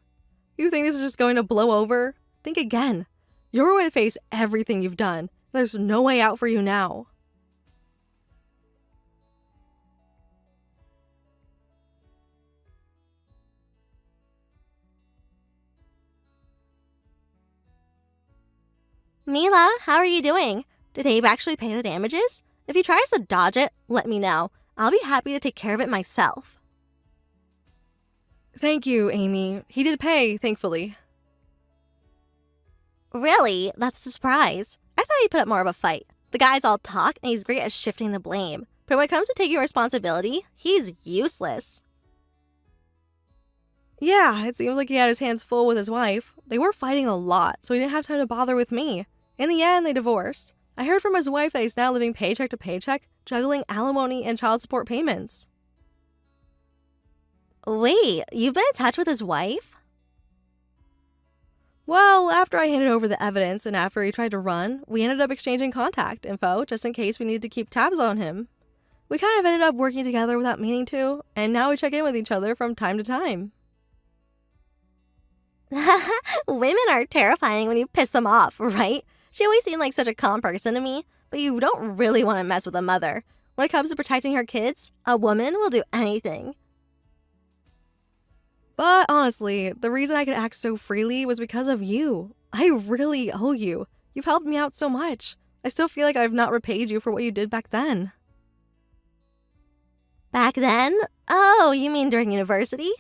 You think this is just going to blow over? Think again. You're going to face everything you've done. There's no way out for you now. Mila, how are you doing? Did Abe actually pay the damages? If he tries to dodge it, let me know. I'll be happy to take care of it myself. Thank you, Amy. He did pay, thankfully. Really? That's a surprise. I thought he'd put up more of a fight. The guy's all talk and he's great at shifting the blame. But when it comes to taking responsibility, he's useless. Yeah, it seems like he had his hands full with his wife. They were fighting a lot, so he didn't have time to bother with me. In the end, they divorced. I heard from his wife that he's now living paycheck to paycheck, juggling alimony and child support payments. Wait, you've been in touch with his wife? Well, after I handed over the evidence and after he tried to run, we ended up exchanging contact info just in case we needed to keep tabs on him. We kind of ended up working together without meaning to, and now we check in with each other from time to time. Women are terrifying when you piss them off, right? She always seemed like such a calm person to me, but you don't really want to mess with a mother. When it comes to protecting her kids, a woman will do anything. But honestly, the reason I could act so freely was because of you. I really owe you. You've helped me out so much. I still feel like I've not repaid you for what you did back then. Back then? Oh, you mean during university?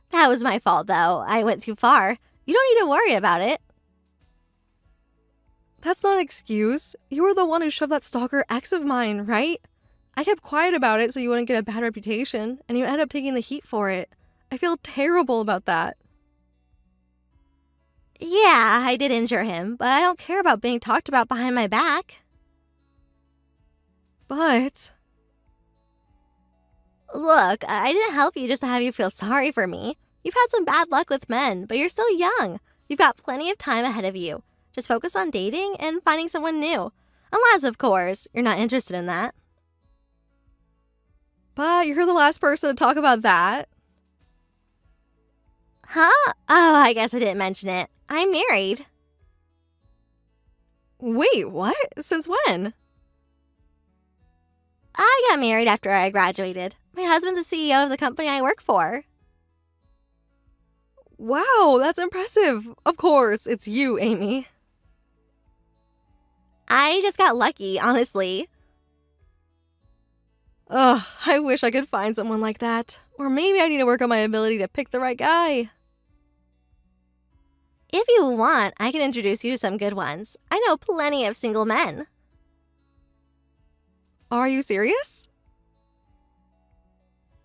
That was my fault, though. I went too far. You don't need to worry about it. That's not an excuse. You were the one who shoved that stalker ex of mine, right? I kept quiet about it so you wouldn't get a bad reputation, and you ended up taking the heat for it. I feel terrible about that. Yeah, I did injure him, but I don't care about being talked about behind my back. But... Look, I didn't help you just to have you feel sorry for me. You've had some bad luck with men, but you're still young. You've got plenty of time ahead of you. Just focus on dating and finding someone new. Unless, of course, you're not interested in that. But you're the last person to talk about that. Huh? Oh, I guess I didn't mention it. I'm married. Wait, what? Since when? I got married after I graduated. My husband's the CEO of the company I work for. Wow, that's impressive. Of course, it's you, Amy. I just got lucky, honestly. Ugh, I wish I could find someone like that. Or maybe I need to work on my ability to pick the right guy. If you want, I can introduce you to some good ones. I know plenty of single men. Are you serious?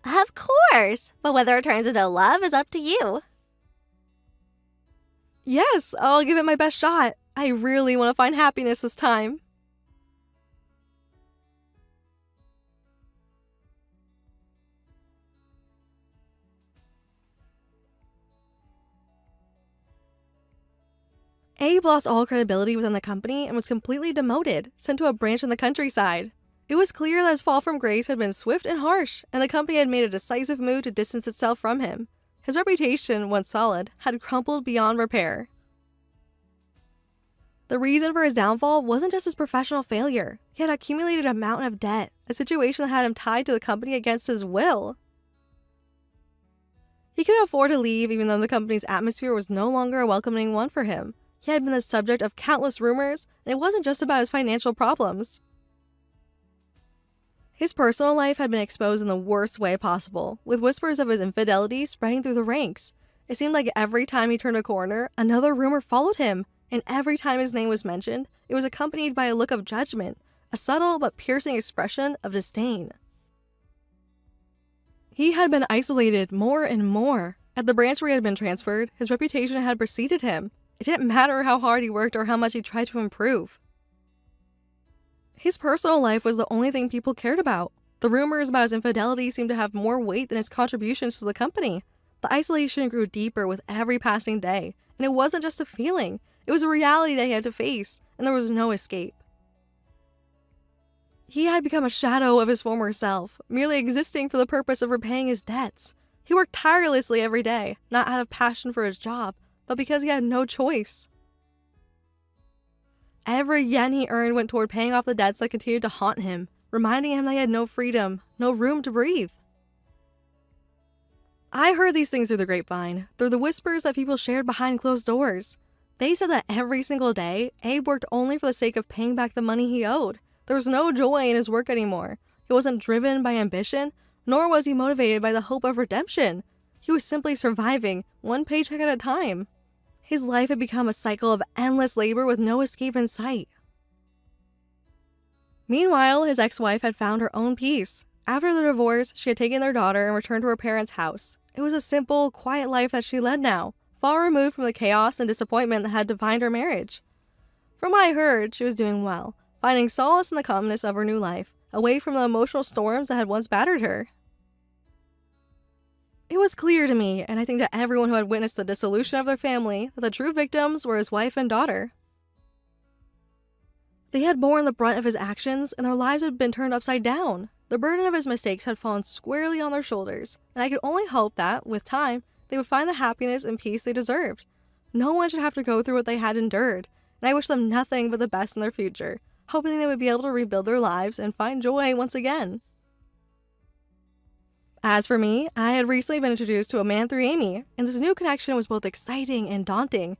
Of course, but whether it turns into love is up to you. Yes, I'll give it my best shot. I really want to find happiness this time. Abe lost all credibility within the company and was completely demoted, sent to a branch in the countryside. It was clear that his fall from grace had been swift and harsh, and the company had made a decisive move to distance itself from him. His reputation, once solid, had crumbled beyond repair. The reason for his downfall wasn't just his professional failure. He had accumulated a mountain of debt, a situation that had him tied to the company against his will. He couldn't afford to leave even though the company's atmosphere was no longer a welcoming one for him. He had been the subject of countless rumors, and it wasn't just about his financial problems. His personal life had been exposed in the worst way possible, with whispers of his infidelity spreading through the ranks. It seemed like every time he turned a corner, another rumor followed him, and every time his name was mentioned, it was accompanied by a look of judgment, a subtle but piercing expression of disdain. He had been isolated more and more. At the branch where he had been transferred, his reputation had preceded him. It didn't matter how hard he worked or how much he tried to improve. His personal life was the only thing people cared about. The rumors about his infidelity seemed to have more weight than his contributions to the company. The isolation grew deeper with every passing day, and it wasn't just a feeling. It was a reality that he had to face, and there was no escape. He had become a shadow of his former self, merely existing for the purpose of repaying his debts. He worked tirelessly every day, not out of passion for his job, but because he had no choice. Every yen he earned went toward paying off the debts that continued to haunt him, reminding him that he had no freedom, no room to breathe. I heard these things through the grapevine, through the whispers that people shared behind closed doors. They said that every single day, Abe worked only for the sake of paying back the money he owed. There was no joy in his work anymore. He wasn't driven by ambition, nor was he motivated by the hope of redemption. He was simply surviving, one paycheck at a time. His life had become a cycle of endless labor with no escape in sight. Meanwhile, his ex-wife had found her own peace. After the divorce, she had taken their daughter and returned to her parents' house. It was a simple, quiet life that she led now, far removed from the chaos and disappointment that had defined her marriage. From what I heard, she was doing well, finding solace in the calmness of her new life, away from the emotional storms that had once battered her. It was clear to me, and I think to everyone who had witnessed the dissolution of their family, that the true victims were his wife and daughter. They had borne the brunt of his actions, and their lives had been turned upside down. The burden of his mistakes had fallen squarely on their shoulders, and I could only hope that, with time, they would find the happiness and peace they deserved. No one should have to go through what they had endured, and I wish them nothing but the best in their future, hoping they would be able to rebuild their lives and find joy once again. As for me, I had recently been introduced to a man through Amy, and this new connection was both exciting and daunting.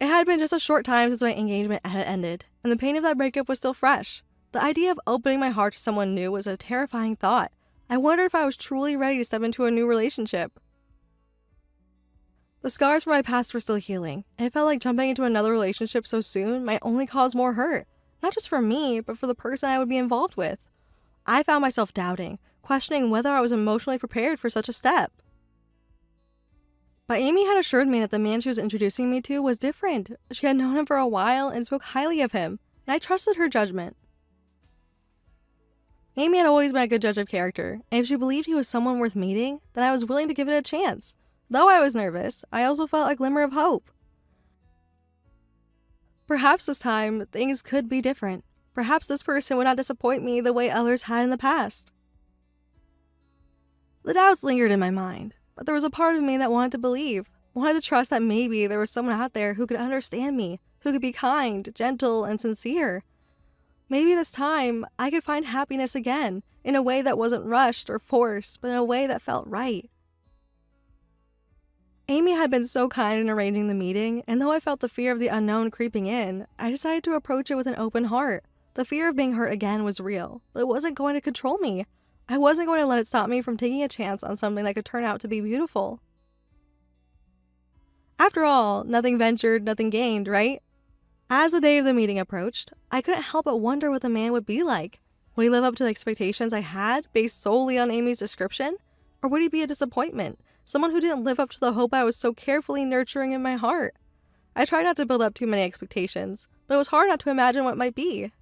It had been just a short time since my engagement had ended, and the pain of that breakup was still fresh. The idea of opening my heart to someone new was a terrifying thought. I wondered if I was truly ready to step into a new relationship. The scars from my past were still healing, and it felt like jumping into another relationship so soon might only cause more hurt, not just for me, but for the person I would be involved with. I found myself doubting, questioning whether I was emotionally prepared for such a step. But Amy had assured me that the man she was introducing me to was different. She had known him for a while and spoke highly of him, and I trusted her judgment. Amy had always been a good judge of character, and if she believed he was someone worth meeting, then I was willing to give it a chance. Though I was nervous, I also felt a glimmer of hope. Perhaps this time, things could be different. Perhaps this person would not disappoint me the way others had in the past. The doubts lingered in my mind, but there was a part of me that wanted to believe, wanted to trust that maybe there was someone out there who could understand me, who could be kind, gentle, and sincere. Maybe this time, I could find happiness again, in a way that wasn't rushed or forced, but in a way that felt right. Amy had been so kind in arranging the meeting, and though I felt the fear of the unknown creeping in, I decided to approach it with an open heart. The fear of being hurt again was real, but it wasn't going to control me. I wasn't going to let it stop me from taking a chance on something that could turn out to be beautiful. After all, nothing ventured, nothing gained, right? As the day of the meeting approached, I couldn't help but wonder what the man would be like. Would he live up to the expectations I had, based solely on Amy's description? Or would he be a disappointment? Someone who didn't live up to the hope I was so carefully nurturing in my heart? I tried not to build up too many expectations, but it was hard not to imagine what it might be.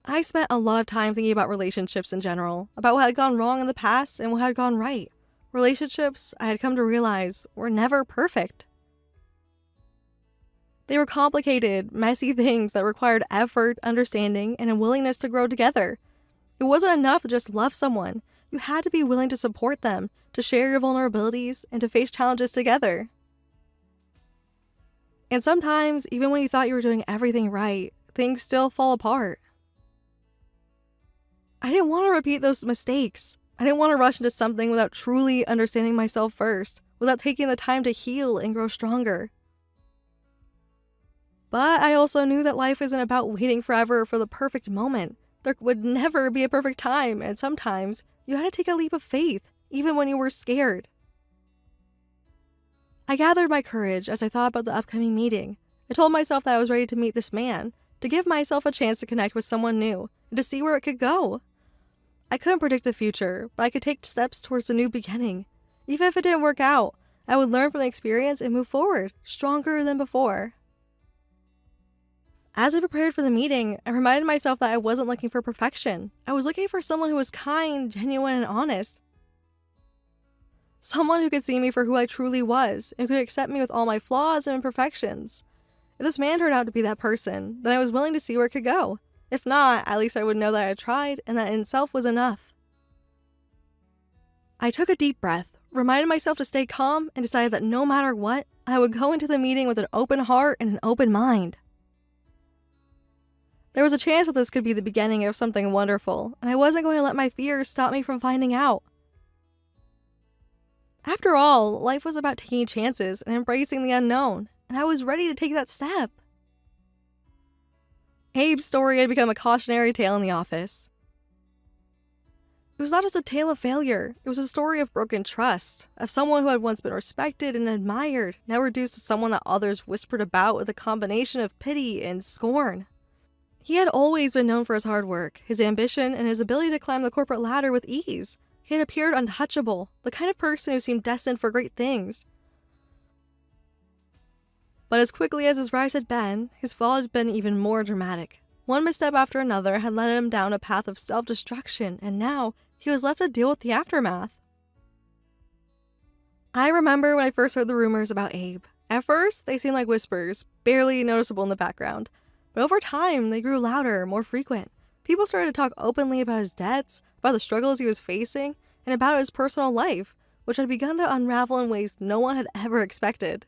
I spent a lot of time thinking about relationships in general, about what had gone wrong in the past and what had gone right. Relationships, I had come to realize, were never perfect. They were complicated, messy things that required effort, understanding, and a willingness to grow together. It wasn't enough to just love someone. You had to be willing to support them, to share your vulnerabilities, and to face challenges together. And sometimes, even when you thought you were doing everything right, things still fall apart. I didn't want to repeat those mistakes. I didn't want to rush into something without truly understanding myself first, without taking the time to heal and grow stronger. But I also knew that life isn't about waiting forever for the perfect moment. There would never be a perfect time, and sometimes you had to take a leap of faith, even when you were scared. I gathered my courage as I thought about the upcoming meeting. I told myself that I was ready to meet this man, to give myself a chance to connect with someone new, and to see where it could go. I couldn't predict the future, but I could take steps towards a new beginning. Even if it didn't work out, I would learn from the experience and move forward, stronger than before. As I prepared for the meeting, I reminded myself that I wasn't looking for perfection. I was looking for someone who was kind, genuine, and honest. Someone who could see me for who I truly was, and could accept me with all my flaws and imperfections. If this man turned out to be that person, then I was willing to see where it could go. If not, at least I would know that I had tried, and that in itself was enough. I took a deep breath, reminded myself to stay calm, and decided that no matter what, I would go into the meeting with an open heart and an open mind. There was a chance that this could be the beginning of something wonderful, and I wasn't going to let my fears stop me from finding out. After all, life was about taking chances and embracing the unknown, and I was ready to take that step. Abe's story had become a cautionary tale in the office. It was not just a tale of failure, it was a story of broken trust, of someone who had once been respected and admired, now reduced to someone that others whispered about with a combination of pity and scorn. He had always been known for his hard work, his ambition, and his ability to climb the corporate ladder with ease. He had appeared untouchable, the kind of person who seemed destined for great things. But as quickly as his rise had been, his fall had been even more dramatic. One misstep after another had led him down a path of self-destruction, and now he was left to deal with the aftermath. I remember when I first heard the rumors about Abe. At first, they seemed like whispers, barely noticeable in the background. But over time, they grew louder, more frequent. People started to talk openly about his debts, about the struggles he was facing, and about his personal life, which had begun to unravel in ways no one had ever expected.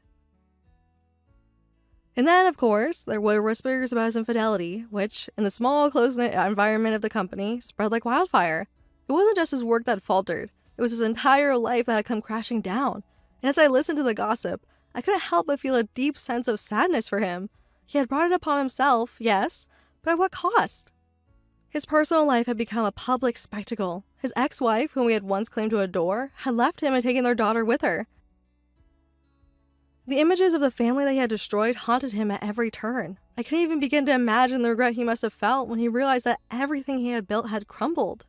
And then, of course, there were whispers about his infidelity, which, in the small, close-knit environment of the company, spread like wildfire. It wasn't just his work that faltered, it was his entire life that had come crashing down. And as I listened to the gossip, I couldn't help but feel a deep sense of sadness for him. He had brought it upon himself, yes, but at what cost? His personal life had become a public spectacle. His ex-wife, whom he had once claimed to adore, had left him and taken their daughter with her. The images of the family that he had destroyed haunted him at every turn. I couldn't even begin to imagine the regret he must have felt when he realized that everything he had built had crumbled.